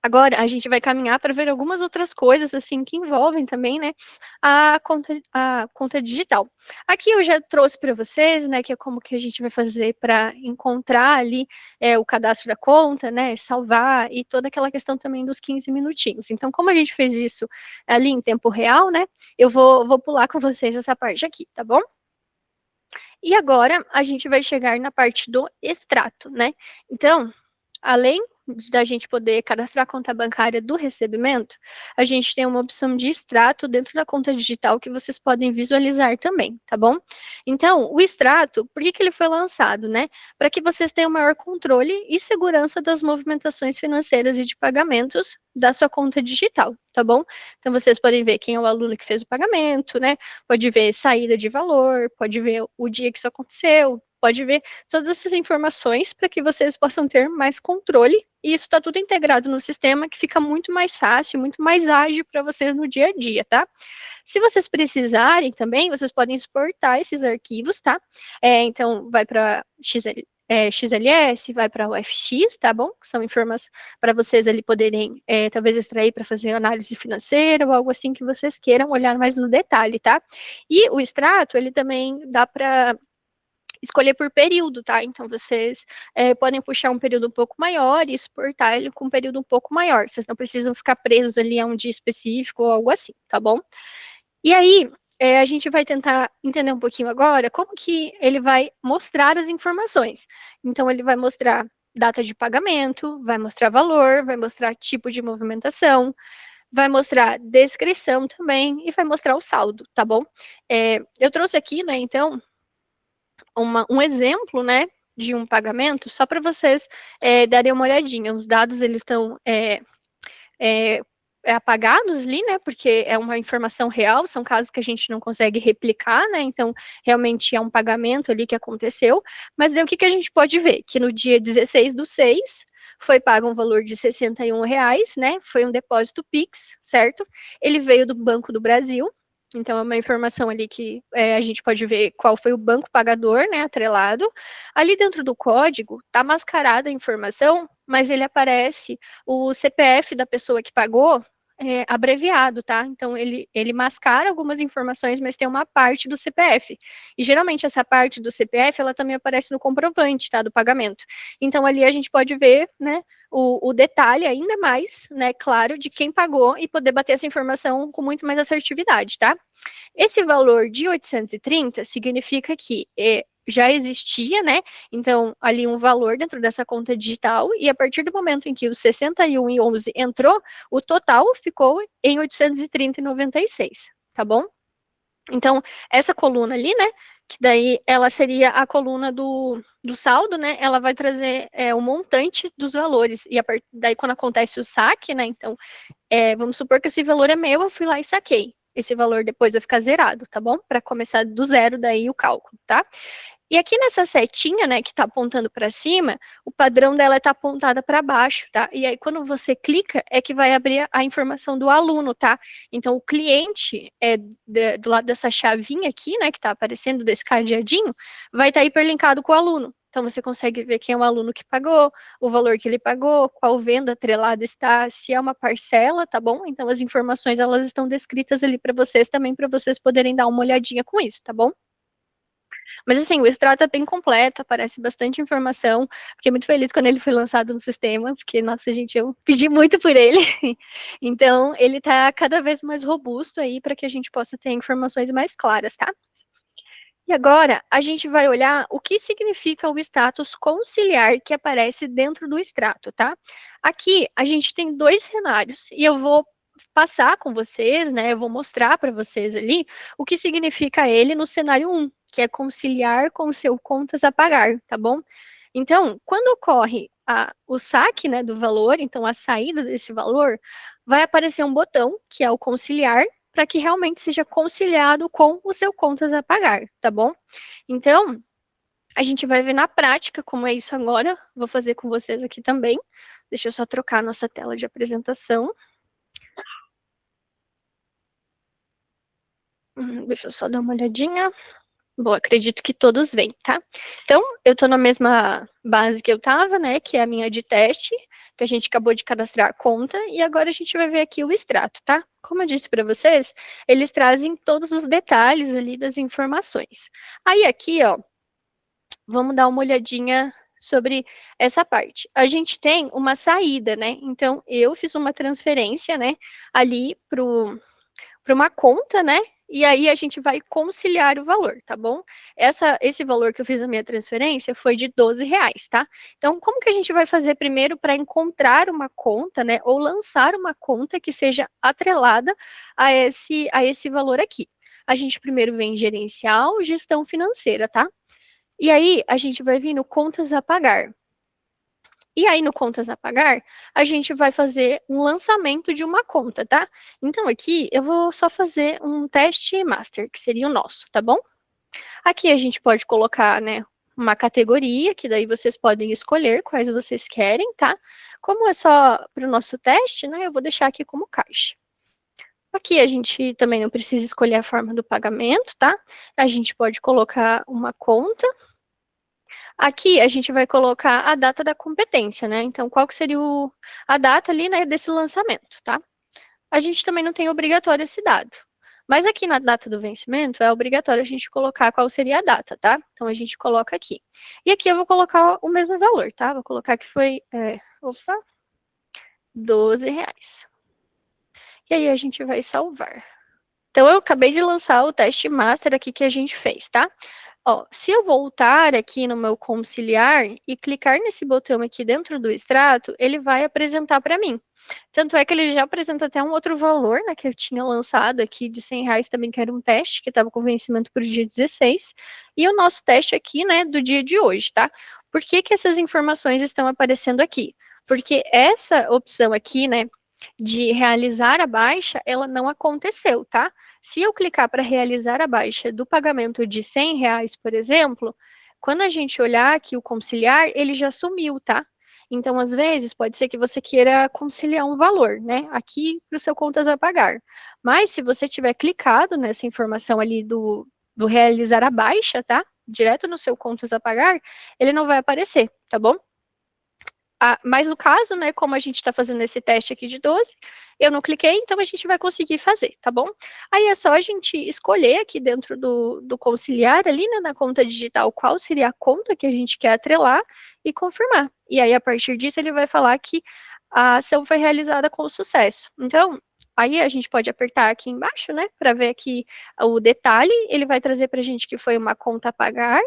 Speaker 2: agora a gente vai caminhar para ver algumas outras coisas assim que envolvem também, né, a conta digital. Aqui eu já trouxe para vocês, né, que é como que a gente vai fazer para encontrar ali o cadastro da conta, né, salvar e toda aquela questão também dos 15 minutinhos. Então, como a gente fez isso ali em tempo real, né, eu vou pular com vocês essa parte aqui, tá bom? E agora a gente vai chegar na parte do extrato, né? Então, além da gente poder cadastrar a conta bancária do recebimento, a gente tem uma opção de extrato dentro da conta digital que vocês podem visualizar também, tá bom? Então, o extrato, por que ele foi lançado, né? Para que vocês tenham maior controle e segurança das movimentações financeiras e de pagamentos da sua conta digital, tá bom? Então, vocês podem ver quem é o aluno que fez o pagamento, né? Pode ver saída de valor, pode ver o dia que isso aconteceu, pode ver todas essas informações para que vocês possam ter mais controle, e isso está tudo integrado no sistema, que fica muito mais fácil, muito mais ágil para vocês no dia a dia, tá? Se vocês precisarem também, vocês podem exportar esses arquivos, tá? Então, vai para XLS, vai para UFX, tá bom? Que são informações para vocês ali poderem, talvez, extrair para fazer análise financeira ou algo assim que vocês queiram olhar mais no detalhe, tá? E o extrato, ele também dá para escolher por período, tá? Então, vocês podem puxar um período um pouco maior e exportar ele com um período um pouco maior. Vocês não precisam ficar presos ali a um dia específico ou algo assim, tá bom? E aí, a gente vai tentar entender um pouquinho agora como que ele vai mostrar as informações. Então, ele vai mostrar data de pagamento, vai mostrar valor, vai mostrar tipo de movimentação, vai mostrar descrição também e vai mostrar o saldo, tá bom? Eu trouxe aqui, né, então, um exemplo, né, de um pagamento, só para vocês darem uma olhadinha. Os dados, eles estão apagados ali, né, porque é uma informação real, são casos que a gente não consegue replicar, né, então realmente é um pagamento ali que aconteceu, mas daí o que, que a gente pode ver? Que no dia 16/6 foi pago um valor de R$ 61, né, foi um depósito Pix, certo? Ele veio do Banco do Brasil, então é uma informação ali que a gente pode ver qual foi o banco pagador, né, atrelado. Ali dentro do código tá mascarada a informação, mas ele aparece o CPF da pessoa que pagou abreviado, tá? Então ele mascara algumas informações, mas tem uma parte do CPF. E geralmente essa parte do CPF ela também aparece no comprovante, tá? Do pagamento. Então ali a gente pode ver, né? O detalhe ainda mais, né, claro, de quem pagou e poder bater essa informação com muito mais assertividade, tá? Esse valor de 830 significa que já existia, né? Então, ali um valor dentro dessa conta digital, e a partir do momento em que o 61,11 entrou, o total ficou em 830,96, tá bom? Então, essa coluna ali, né? Que daí ela seria a coluna do saldo, né? Ela vai trazer o montante dos valores. E daí, quando acontece o saque, né? Então, vamos supor que esse valor é meu, eu fui lá e saquei. Esse valor depois vai ficar zerado, tá bom? Para começar do zero daí o cálculo, tá? E aqui nessa setinha, né, que está apontando para cima, o padrão dela está apontada para baixo, tá? E aí quando você clica, é que vai abrir a informação do aluno, tá? Então o cliente do lado dessa chavinha aqui, né, que está aparecendo desse cadeadinho, vai estar hiperlinkado com o aluno. Então você consegue ver quem é o aluno que pagou, o valor que ele pagou, qual venda atrelada está, se é uma parcela, tá bom? Então as informações elas estão descritas ali para vocês também, para vocês poderem dar uma olhadinha com isso, tá bom? Mas assim, o extrato é bem completo, aparece bastante informação. Fiquei muito feliz quando ele foi lançado no sistema, porque, nossa, gente, eu pedi muito por ele. Então, ele está cada vez mais robusto aí para que a gente possa ter informações mais claras, tá? E agora, a gente vai olhar o que significa o status conciliar que aparece dentro do extrato, tá? Aqui, a gente tem dois cenários, e eu vou passar com vocês, né? Eu vou mostrar para vocês ali o que significa ele no cenário 1, que é conciliar com o seu contas a pagar, tá bom? Então, quando ocorre o saque, né, do valor, então a saída desse valor, vai aparecer um botão, que é o conciliar, para que realmente seja conciliado com o seu contas a pagar, tá bom? Então, a gente vai ver na prática como é isso agora. Vou fazer com vocês aqui também. Deixa eu só trocar a nossa tela de apresentação. Deixa eu só dar uma olhadinha. Bom, acredito que todos vêm, tá? Então, eu estou na mesma base que eu estava, né? Que é a minha de teste, que a gente acabou de cadastrar a conta, e agora a gente vai ver aqui o extrato, tá? Como eu disse para vocês, eles trazem todos os detalhes ali das informações. Aí aqui, ó, vamos dar uma olhadinha sobre essa parte. A gente tem uma saída, né? Então, eu fiz uma transferência, né? Ali para uma conta, né? E aí a gente vai conciliar o valor, tá bom? Esse valor que eu fiz a minha transferência foi de R$ 12, tá? Então, como que a gente vai fazer primeiro para encontrar uma conta, né? Ou lançar uma conta que seja atrelada a esse valor aqui? A gente primeiro vem em gerencial, gestão financeira, tá? E aí a gente vai vir no contas a pagar. E aí, no contas a pagar, a gente vai fazer um lançamento de uma conta, tá? Então, aqui eu vou só fazer um teste master, que seria o nosso, tá bom? Aqui a gente pode colocar, né, uma categoria, que daí vocês podem escolher quais vocês querem, tá? Como é só para o nosso teste, né, eu vou deixar aqui como caixa. Aqui a gente também não precisa escolher a forma do pagamento, tá? A gente pode colocar uma conta. Aqui a gente vai colocar a data da competência, né? Então, qual que seria a data ali, né, desse lançamento, tá? A gente também não tem obrigatório esse dado. Mas aqui na data do vencimento, é obrigatório a gente colocar qual seria a data, tá? Então, a gente coloca aqui. E aqui eu vou colocar o mesmo valor, tá? Vou colocar que foi, R$ 12. E aí, a gente vai salvar. Então, eu acabei de lançar o teste master aqui que a gente fez, tá? Ó, se eu voltar aqui no meu conciliar e clicar nesse botão aqui dentro do extrato, ele vai apresentar para mim. Tanto é que ele já apresenta até um outro valor, né, que eu tinha lançado aqui de R$ 100 também, que era um teste, que estava com vencimento para o dia 16, e o nosso teste aqui, né, do dia de hoje, tá? Por que que essas informações estão aparecendo aqui? Porque essa opção aqui, né, de realizar a baixa, ela não aconteceu, tá? Se eu clicar para realizar a baixa do pagamento de R$ 100, por exemplo, quando a gente olhar aqui o conciliar, ele já sumiu, tá? Então, às vezes, pode ser que você queira conciliar um valor, né? Aqui para o seu contas a pagar. Mas, se você tiver clicado nessa informação ali do realizar a baixa, tá? Direto no seu contas a pagar, ele não vai aparecer, tá bom? Mas no caso, né, como a gente está fazendo esse teste aqui de 12, eu não cliquei, então a gente vai conseguir fazer, tá bom? Aí é só a gente escolher aqui dentro do conciliar, ali, né, na conta digital, qual seria a conta que a gente quer atrelar e confirmar. E aí, a partir disso, ele vai falar que a ação foi realizada com sucesso. Então, aí a gente pode apertar aqui embaixo, né, para ver aqui o detalhe, ele vai trazer para a gente que foi uma conta a pagar,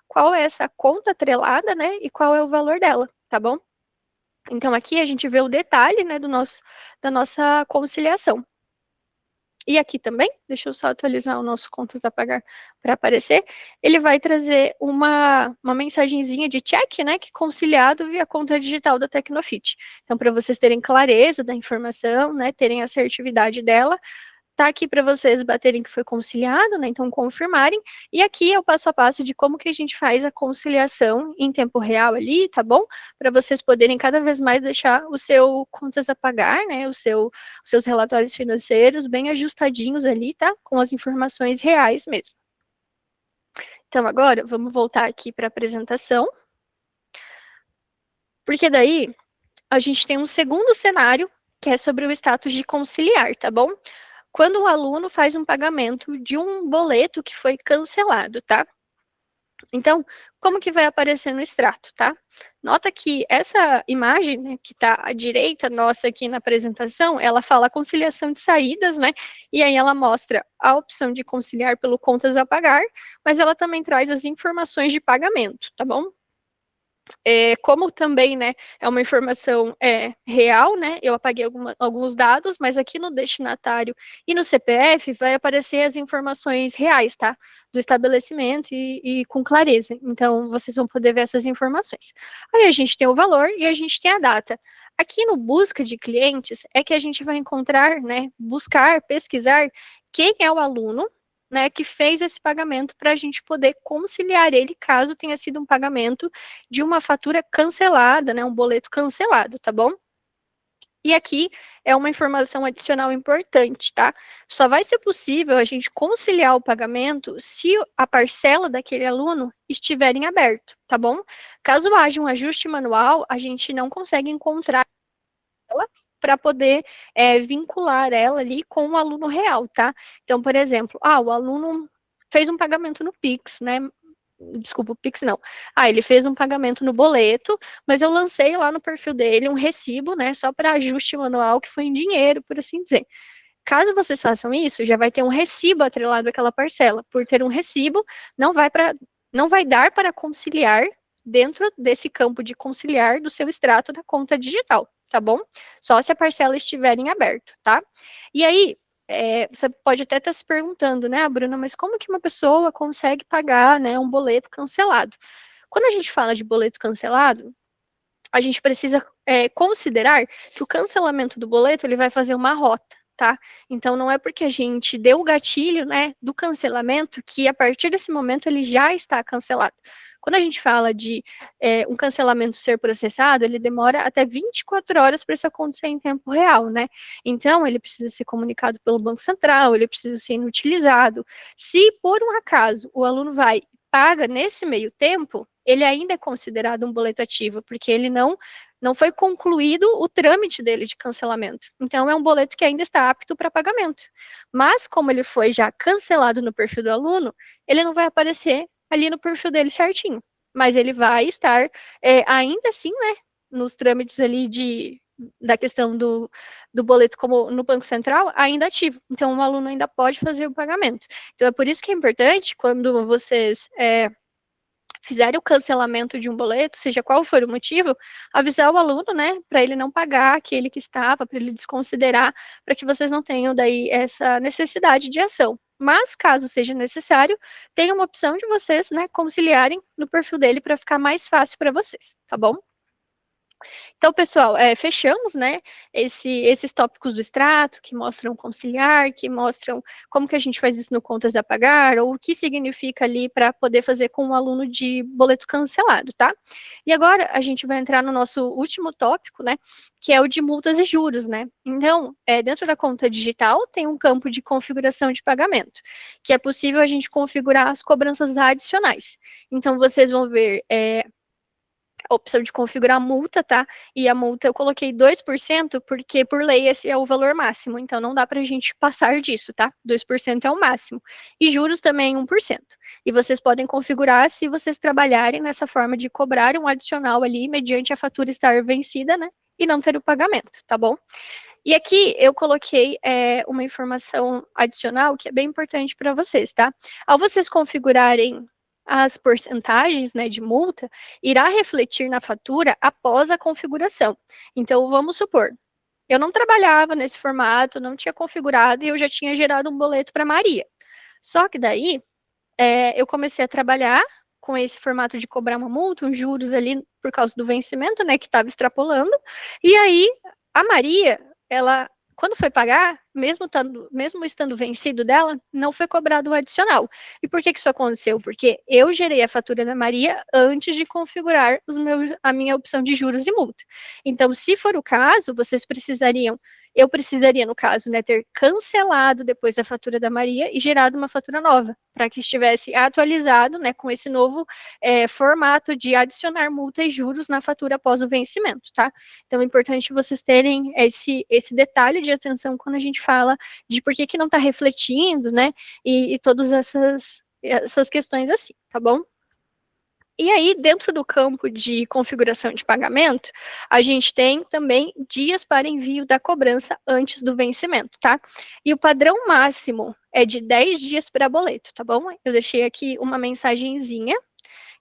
Speaker 2: qual é essa conta atrelada, né, e qual é o valor dela, tá bom? Então, aqui a gente vê o detalhe, né, da nossa conciliação. E aqui também, deixa eu só atualizar o nosso contas a pagar para aparecer, ele vai trazer uma mensagenzinha de check, né, que conciliado via conta digital da Tecnofit. Então, para vocês terem clareza da informação, né, terem a assertividade dela, tá aqui para vocês baterem que foi conciliado, né? Então confirmarem. E aqui é o passo a passo de como que a gente faz a conciliação em tempo real ali, tá bom? Para vocês poderem cada vez mais deixar o seu contas a pagar, né? Os seus relatórios financeiros bem ajustadinhos ali, tá? Com as informações reais mesmo. Então agora vamos voltar aqui para a apresentação. Porque daí a gente tem um segundo cenário que é sobre o status de conciliar, tá bom? Quando o aluno faz um pagamento de um boleto que foi cancelado, tá? Então, como que vai aparecer no extrato, tá? Nota que essa imagem, né, que está à direita nossa aqui na apresentação, ela fala conciliação de saídas, né? E aí ela mostra a opção de conciliar pelo contas a pagar, mas ela também traz as informações de pagamento, tá bom? Como também, né, é uma informação real, né, eu apaguei alguns dados, mas aqui no destinatário e no CPF vai aparecer as informações reais, tá, do estabelecimento e com clareza. Então, vocês vão poder ver essas informações. Aí a gente tem o valor e a gente tem a data. Aqui no busca de clientes é que a gente vai encontrar, né, buscar, pesquisar quem é o aluno, né, que fez esse pagamento para a gente poder conciliar ele, caso tenha sido um pagamento de uma fatura cancelada, né, um boleto cancelado, tá bom? E aqui é uma informação adicional importante, tá? Só vai ser possível a gente conciliar o pagamento se a parcela daquele aluno estiver em aberto, tá bom? Caso haja um ajuste manual, a gente não consegue encontrar ela para poder vincular ela ali com o aluno real, tá? Então, por exemplo, o aluno fez um pagamento no Pix, né? Desculpa, o Pix não. Ele fez um pagamento no boleto, mas eu lancei lá no perfil dele um recibo, né, só para ajuste manual, que foi em dinheiro, por assim dizer. Caso vocês façam isso, já vai ter um recibo atrelado àquela parcela. Por ter um recibo, não vai dar para conciliar dentro desse campo de conciliar do seu extrato da conta digital, tá bom? Só se a parcela estiver em aberto, tá? E aí, você pode até estar se perguntando, né, Bruna, mas como que uma pessoa consegue pagar, né, um boleto cancelado? Quando a gente fala de boleto cancelado, a gente precisa considerar que o cancelamento do boleto ele vai fazer uma rota, tá? Então não é porque a gente deu o gatilho, né, do cancelamento que a partir desse momento ele já está cancelado. Quando a gente fala de um cancelamento ser processado, ele demora até 24 horas para isso acontecer em tempo real, né? Então, ele precisa ser comunicado pelo Banco Central, ele precisa ser inutilizado. Se, por um acaso, o aluno vai e paga nesse meio tempo, ele ainda é considerado um boleto ativo, porque ele não foi concluído o trâmite dele de cancelamento. Então, é um boleto que ainda está apto para pagamento. Mas, como ele foi já cancelado no perfil do aluno, ele não vai aparecer ali no perfil dele certinho. Mas ele vai estar, ainda assim, né, nos trâmites ali da questão do boleto como no Banco Central, ainda ativo. Então, o aluno ainda pode fazer o pagamento. Então, é por isso que é importante, quando vocês fizerem o cancelamento de um boleto, seja qual for o motivo, avisar o aluno, né, para ele não pagar aquele que estava, para ele desconsiderar, para que vocês não tenham daí essa necessidade de ação. Mas, caso seja necessário, tem uma opção de vocês, né, conciliarem no perfil dele para ficar mais fácil para vocês, tá bom? Então, pessoal, fechamos, né, esses tópicos do extrato, que mostram conciliar, que mostram como que a gente faz isso no contas a pagar, ou o que significa ali para poder fazer com o aluno de boleto cancelado, tá? E agora a gente vai entrar no nosso último tópico, né, que é o de multas e juros, né? Então, dentro da conta digital tem um campo de configuração de pagamento, que é possível a gente configurar as cobranças adicionais. Então, vocês vão ver a opção de configurar a multa, tá? E a multa eu coloquei 2%, porque por lei esse é o valor máximo, então não dá pra gente passar disso, tá? 2% é o máximo. E juros também 1%. E vocês podem configurar se vocês trabalharem nessa forma de cobrar um adicional ali, mediante a fatura estar vencida, né? E não ter o pagamento, tá bom? E aqui eu coloquei uma informação adicional que é bem importante para vocês, tá? Ao vocês configurarem as porcentagens, né, de multa, irá refletir na fatura após a configuração. Então, vamos supor, eu não trabalhava nesse formato, não tinha configurado e eu já tinha gerado um boleto para Maria. Só que daí, eu comecei a trabalhar com esse formato de cobrar uma multa, uns juros ali por causa do vencimento, né, que estava extrapolando. E aí, a Maria, ela, quando foi pagar, mesmo estando vencido dela, não foi cobrado o adicional. E por que isso aconteceu? Porque eu gerei a fatura da Maria antes de configurar a minha opção de juros e multa. Então, se for o caso, eu precisaria, no caso, né, ter cancelado depois a fatura da Maria e gerado uma fatura nova, para que estivesse atualizado, né, com esse novo formato de adicionar multa e juros na fatura após o vencimento, tá? Então, é importante vocês terem esse detalhe de atenção quando a gente fala de por que não está refletindo, né, e todas essas questões assim, tá bom? E aí, dentro do campo de configuração de pagamento, a gente tem também dias para envio da cobrança antes do vencimento, tá? E o padrão máximo é de 10 dias para boleto, tá bom? Eu deixei aqui uma mensagenzinha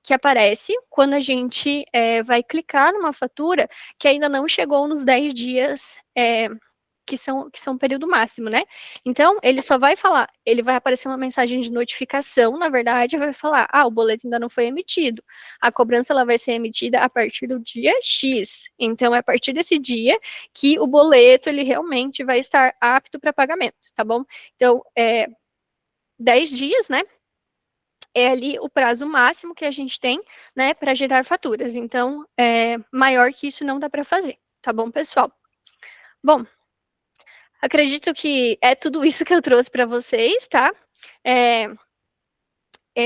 Speaker 2: que aparece quando a gente vai clicar numa fatura que ainda não chegou nos 10 dias que são o período máximo, né? Então, ele só vai falar, ele vai aparecer uma mensagem de notificação, na verdade, vai falar, o boleto ainda não foi emitido. A cobrança ela vai ser emitida a partir do dia X. Então, é a partir desse dia que o boleto ele realmente vai estar apto para pagamento, tá bom? Então, 10 dias, né? É ali o prazo máximo que a gente tem, né, para gerar faturas. Então, maior que isso não dá para fazer, tá bom, pessoal? Bom, acredito que é tudo isso que eu trouxe para vocês, tá? É,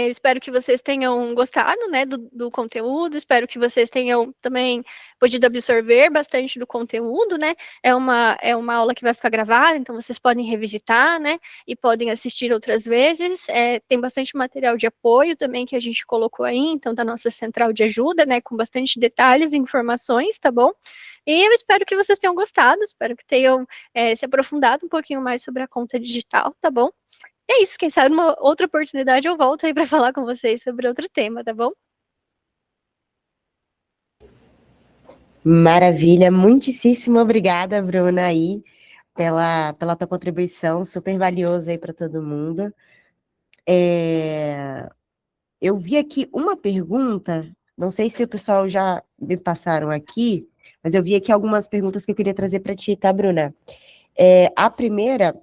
Speaker 2: espero que vocês tenham gostado, né, do conteúdo, espero que vocês tenham também podido absorver bastante do conteúdo, né, é uma aula que vai ficar gravada, então vocês podem revisitar, né, e podem assistir outras vezes, tem bastante material de apoio também que a gente colocou aí, então da nossa central de ajuda, né, com bastante detalhes e informações, tá bom? E eu espero que vocês tenham gostado, espero que tenham se aprofundado um pouquinho mais sobre a conta digital, tá bom? E é isso, quem sabe uma outra oportunidade eu volto aí para falar com vocês sobre outro tema, tá bom?
Speaker 1: Maravilha, muitíssimo obrigada, Bruna, aí, pela tua contribuição, super valioso aí para todo mundo. Eu vi aqui uma pergunta, não sei se o pessoal já me passaram aqui, mas eu vi aqui algumas perguntas que eu queria trazer para ti, tá, Bruna? A primeira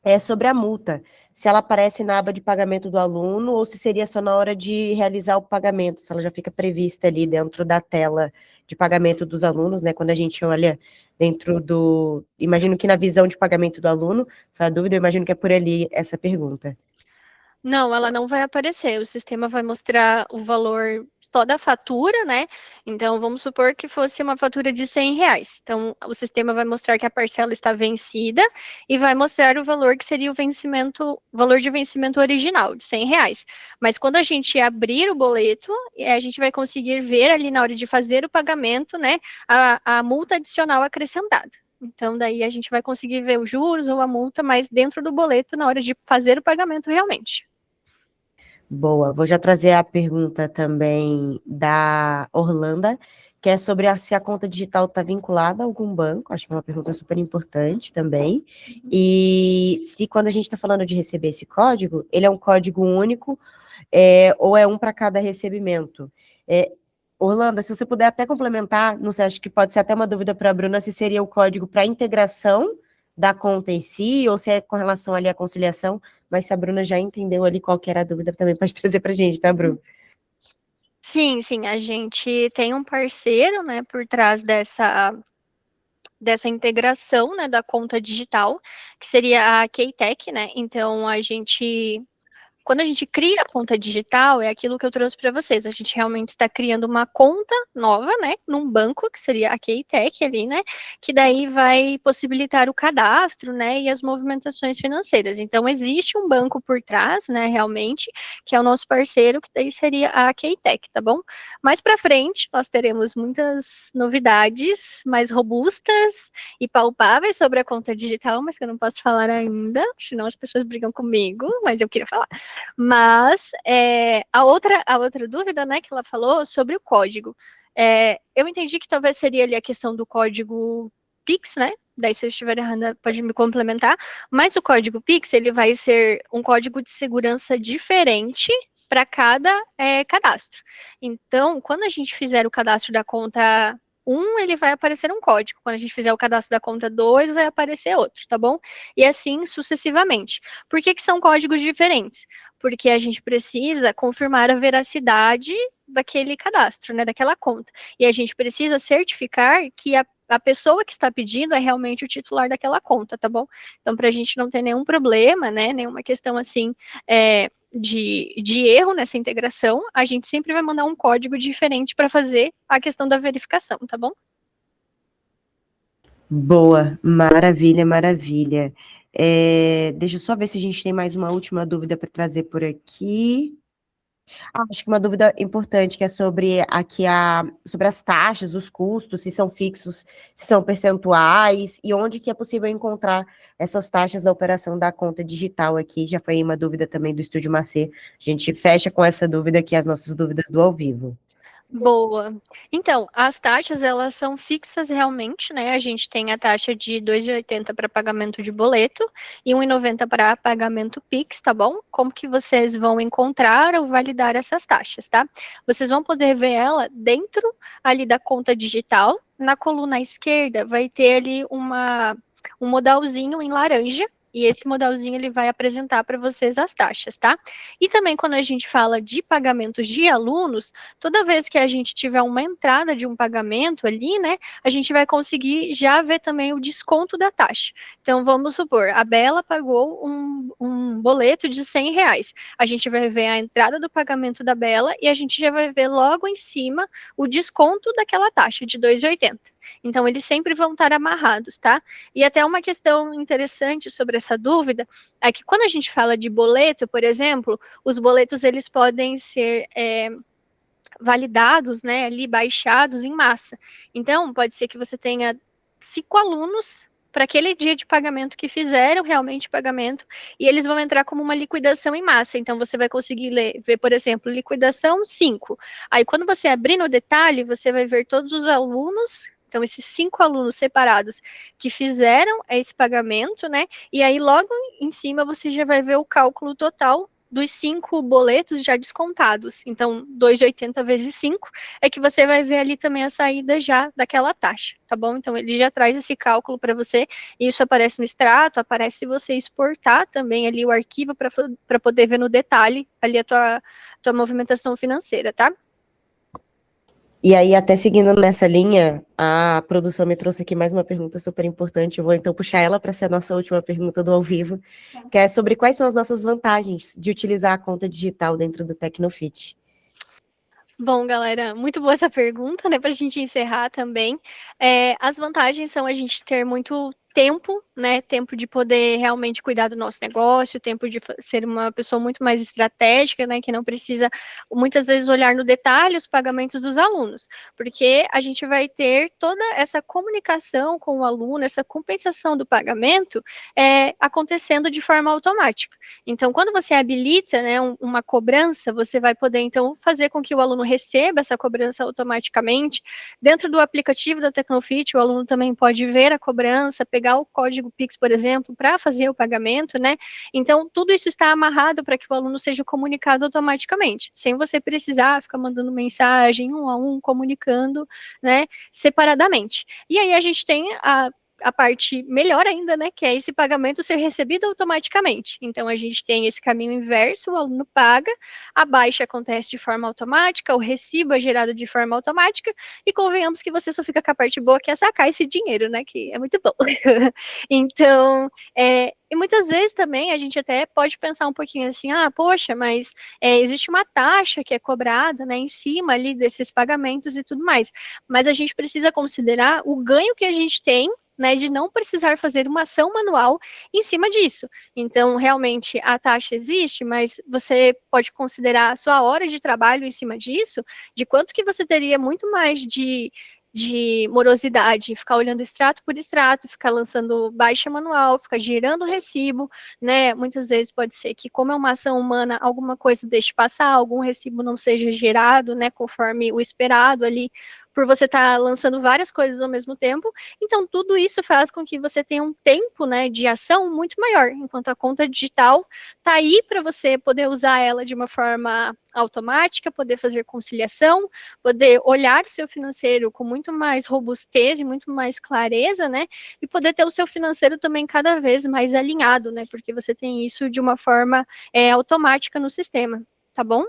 Speaker 1: é sobre a multa, se ela aparece na aba de pagamento do aluno ou se seria só na hora de realizar o pagamento, se ela já fica prevista ali dentro da tela de pagamento dos alunos, né? Quando a gente olha dentro do... Imagino que na visão de pagamento do aluno, foi a dúvida, eu imagino que é por ali essa pergunta.
Speaker 2: Não, ela não vai aparecer. O sistema vai mostrar o valor só da fatura, né? Então, vamos supor que fosse uma fatura de R$ 100. Então, o sistema vai mostrar que a parcela está vencida e vai mostrar o valor que seria o valor de vencimento original, de R$ 100. Mas quando a gente abrir o boleto, a gente vai conseguir ver ali na hora de fazer o pagamento, né, a multa adicional acrescentada. Então, daí a gente vai conseguir ver os juros ou a multa, mas dentro do boleto, na hora de fazer o pagamento realmente.
Speaker 1: Boa, vou já trazer a pergunta também da Orlando, que é sobre se a conta digital está vinculada a algum banco, acho que é uma pergunta super importante também, e se quando a gente está falando de receber esse código, ele é um código único, ou é um para cada recebimento. Orlando, se você puder até complementar, não sei, acho que pode ser até uma dúvida para a Bruna, se seria o código para integração da conta em si, ou se é com relação ali à conciliação, mas se a Bruna já entendeu ali qual que era a dúvida, também pode trazer para a gente, tá, Bruna?
Speaker 2: Sim, sim, a gente tem um parceiro, né, por trás dessa integração, né, da conta digital, que seria a Keitech, né? Então a gente quando a gente cria a conta digital, é aquilo que eu trouxe para vocês. A gente realmente está criando uma conta nova, né, num banco, que seria a Keitech ali, né, que daí vai possibilitar o cadastro, né, e as movimentações financeiras. Então, existe um banco por trás, né, realmente, que é o nosso parceiro, que daí seria a Keitech, tá bom? Mais para frente, nós teremos muitas novidades mais robustas e palpáveis sobre a conta digital, mas que eu não posso falar ainda, senão as pessoas brigam comigo, mas eu queria falar. Mas a outra dúvida, né, que ela falou sobre o código. Eu entendi que talvez seria ali a questão do código Pix, né? Daí, se eu estiver errando, pode me complementar. Mas o código Pix, ele vai ser um código de segurança diferente para cada cadastro. Então, quando a gente fizer o cadastro da conta ele vai aparecer um código. Quando a gente fizer o cadastro da conta 2, vai aparecer outro, tá bom? E assim sucessivamente. Por que são códigos diferentes? Porque a gente precisa confirmar a veracidade daquele cadastro, né, daquela conta. E a gente precisa certificar que a pessoa que está pedindo é realmente o titular daquela conta, tá bom? Então, para a gente não ter nenhum problema, né, nenhuma questão assim, de erro nessa integração, a gente sempre vai mandar um código diferente para fazer a questão da verificação, tá bom?
Speaker 1: Boa, maravilha, maravilha. Deixa eu só ver se a gente tem mais uma última dúvida para trazer por aqui. Acho que uma dúvida importante que é sobre as taxas, os custos, se são fixos, se são percentuais, e onde que é possível encontrar essas taxas da operação da conta digital aqui. Já foi uma dúvida também do Estúdio Macê. A gente fecha com essa dúvida aqui, as nossas dúvidas do ao vivo.
Speaker 2: Boa. Então, as taxas, elas são fixas realmente, né? A gente tem a taxa de 2,80 para pagamento de boleto e 1,90 para pagamento Pix, tá bom? Como que vocês vão encontrar ou validar essas taxas, tá? Vocês vão poder ver ela dentro ali da conta digital. Na coluna esquerda vai ter ali um modalzinho em laranja, e esse modalzinho ele vai apresentar para vocês as taxas, tá? E também quando a gente fala de pagamentos de alunos, toda vez que a gente tiver uma entrada de um pagamento ali, né, a gente vai conseguir já ver também o desconto da taxa. Então, vamos supor, a Bela pagou um boleto de R$ 100. A gente vai ver a entrada do pagamento da Bela e a gente já vai ver logo em cima o desconto daquela taxa de 2,80. Então, eles sempre vão estar amarrados, tá? E até uma questão interessante sobre essa dúvida é que quando a gente fala de boleto, por exemplo, os boletos eles podem ser validados, né, ali baixados em massa. Então, pode ser que você tenha 5 alunos para aquele dia de pagamento que fizeram realmente o pagamento, e eles vão entrar como uma liquidação em massa. Então, você vai conseguir ver, por exemplo, liquidação 5. Aí, quando você abrir no detalhe, você vai ver todos os alunos. Então, esses 5 alunos separados que fizeram esse pagamento, né? E aí, logo em cima, você já vai ver o cálculo total dos 5 boletos já descontados. Então, 2,80 vezes 5 é que você vai ver ali também a saída já daquela taxa, tá bom? Então, ele já traz esse cálculo para você, e isso aparece no extrato, aparece se você exportar também ali o arquivo para poder ver no detalhe ali a tua movimentação financeira, tá?
Speaker 1: E aí, até seguindo nessa linha, a produção me trouxe aqui mais uma pergunta super importante. Eu vou então puxar ela para ser a nossa última pergunta do ao vivo, que é sobre quais são as nossas vantagens de utilizar a conta digital dentro do Tecnofit.
Speaker 2: Bom, galera, muito boa essa pergunta, né, para a gente encerrar também. As vantagens são a gente ter muito tempo, né, tempo de poder realmente cuidar do nosso negócio, tempo de ser uma pessoa muito mais estratégica, né, que não precisa muitas vezes olhar no detalhe os pagamentos dos alunos, porque a gente vai ter toda essa comunicação com o aluno, essa compensação do pagamento acontecendo de forma automática. Então, quando você habilita, né, uma cobrança, você vai poder, então, fazer com que o aluno receba essa cobrança automaticamente. Dentro do aplicativo da Tecnofit, o aluno também pode ver a cobrança, pegar pegar o código Pix, por exemplo, para fazer o pagamento, né? Então, tudo isso está amarrado para que o aluno seja comunicado automaticamente, sem você precisar ficar mandando mensagem um a um, comunicando, né, separadamente. E aí a gente tem a parte melhor ainda, né, que é esse pagamento ser recebido automaticamente. Então, a gente tem esse caminho inverso, o aluno paga, a baixa acontece de forma automática, o recibo é gerado de forma automática, e convenhamos que você só fica com a parte boa, que é sacar esse dinheiro, né, que é muito bom. Então, e muitas vezes também a gente até pode pensar um pouquinho assim, poxa, mas existe uma taxa que é cobrada, né, em cima ali desses pagamentos e tudo mais. Mas a gente precisa considerar o ganho que a gente tem, né, de não precisar fazer uma ação manual em cima disso. Então, realmente, a taxa existe, mas você pode considerar a sua hora de trabalho em cima disso, de quanto que você teria muito mais de morosidade, ficar olhando extrato por extrato, ficar lançando baixa manual, ficar gerando recibo, né? Muitas vezes pode ser que, como é uma ação humana, alguma coisa deixe passar, algum recibo não seja gerado, né, conforme o esperado ali, por você estar lançando várias coisas ao mesmo tempo. Então, tudo isso faz com que você tenha um tempo, né, de ação muito maior, enquanto a conta digital está aí para você poder usar ela de uma forma automática, poder fazer conciliação, poder olhar o seu financeiro com muito mais robustez e muito mais clareza, né? E poder ter o seu financeiro também cada vez mais alinhado, né? Porque você tem isso de uma forma automática no sistema, tá bom?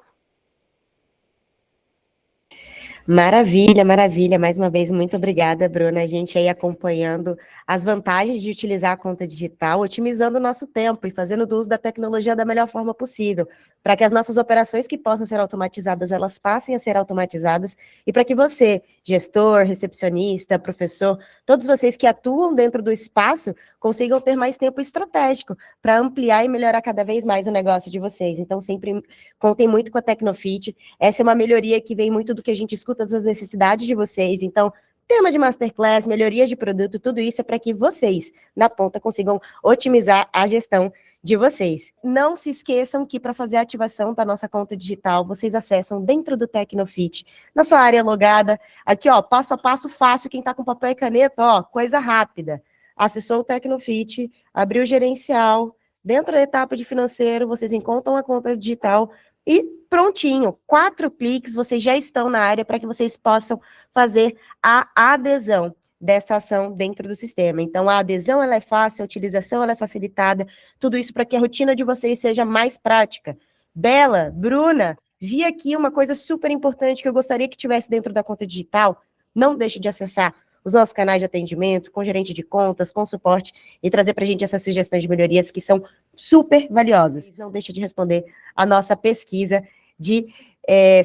Speaker 1: Maravilha, maravilha. Mais uma vez, muito obrigada, Bruna. A gente aí acompanhando as vantagens de utilizar a conta digital, otimizando o nosso tempo e fazendo do uso da tecnologia da melhor forma possível, para que as nossas operações que possam ser automatizadas, elas passem a ser automatizadas, e para que você, gestor, recepcionista, professor, todos vocês que atuam dentro do espaço, consigam ter mais tempo estratégico para ampliar e melhorar cada vez mais o negócio de vocês. Então, sempre contem muito com a Tecnofit. Essa é uma melhoria que vem muito do que a gente escuta das necessidades de vocês. Então, tema de masterclass, melhorias de produto, tudo isso é para que vocês, na ponta, consigam otimizar a gestão de vocês. Não se esqueçam que para fazer a ativação da nossa conta digital, vocês acessam dentro do Tecnofit, na sua área logada, aqui ó, passo a passo fácil, quem está com papel e caneta, ó, coisa rápida. Acessou o Tecnofit, abriu o gerencial, dentro da etapa de financeiro, vocês encontram a conta digital e prontinho, 4 cliques, vocês já estão na área para que vocês possam fazer a adesão dessa ação dentro do sistema. Então, a adesão ela é fácil, a utilização ela é facilitada, tudo isso para que a rotina de vocês seja mais prática. Bela, Bruna, vi aqui uma coisa super importante que eu gostaria que tivesse dentro da conta digital. Não deixe de acessar os nossos canais de atendimento, com gerente de contas, com suporte, e trazer para a gente essas sugestões de melhorias que são super valiosas. Não deixe de responder a nossa pesquisa de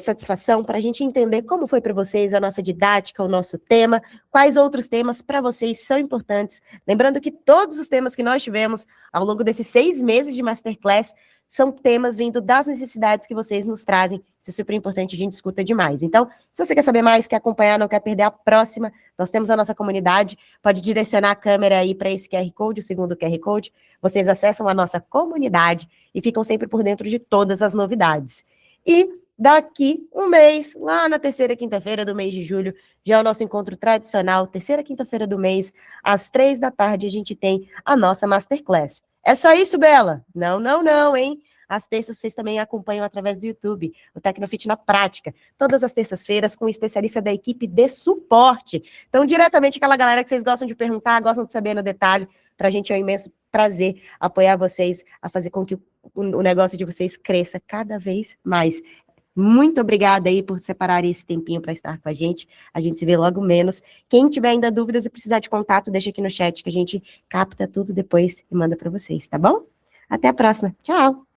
Speaker 1: satisfação, para a gente entender como foi para vocês a nossa didática, o nosso tema, quais outros temas para vocês são importantes. Lembrando que todos os temas que nós tivemos ao longo desses 6 meses de Masterclass são temas vindo das necessidades que vocês nos trazem. Isso é super importante, a gente escuta demais. Então, se você quer saber mais, quer acompanhar, não quer perder a próxima, nós temos a nossa comunidade, pode direcionar a câmera aí para esse QR Code, o segundo QR Code, vocês acessam a nossa comunidade e ficam sempre por dentro de todas as novidades. E daqui um mês, lá na terceira quinta-feira do mês de julho, já é o nosso encontro tradicional, terceira quinta-feira do mês, às 3 da tarde, a gente tem a nossa Masterclass. É só isso, Bela? Não, não, não, hein? Às terças vocês também acompanham através do YouTube, o Tecnofit na Prática, todas as terças-feiras com um especialista da equipe de suporte. Então, diretamente aquela galera que vocês gostam de perguntar, gostam de saber no detalhe, para a gente é um imenso prazer apoiar vocês a fazer com que o negócio de vocês cresça cada vez mais. Muito obrigada aí por separarem esse tempinho para estar com a gente se vê logo menos. Quem tiver ainda dúvidas e precisar de contato, deixa aqui no chat que a gente capta tudo depois e manda para vocês, tá bom? Até a próxima. Tchau!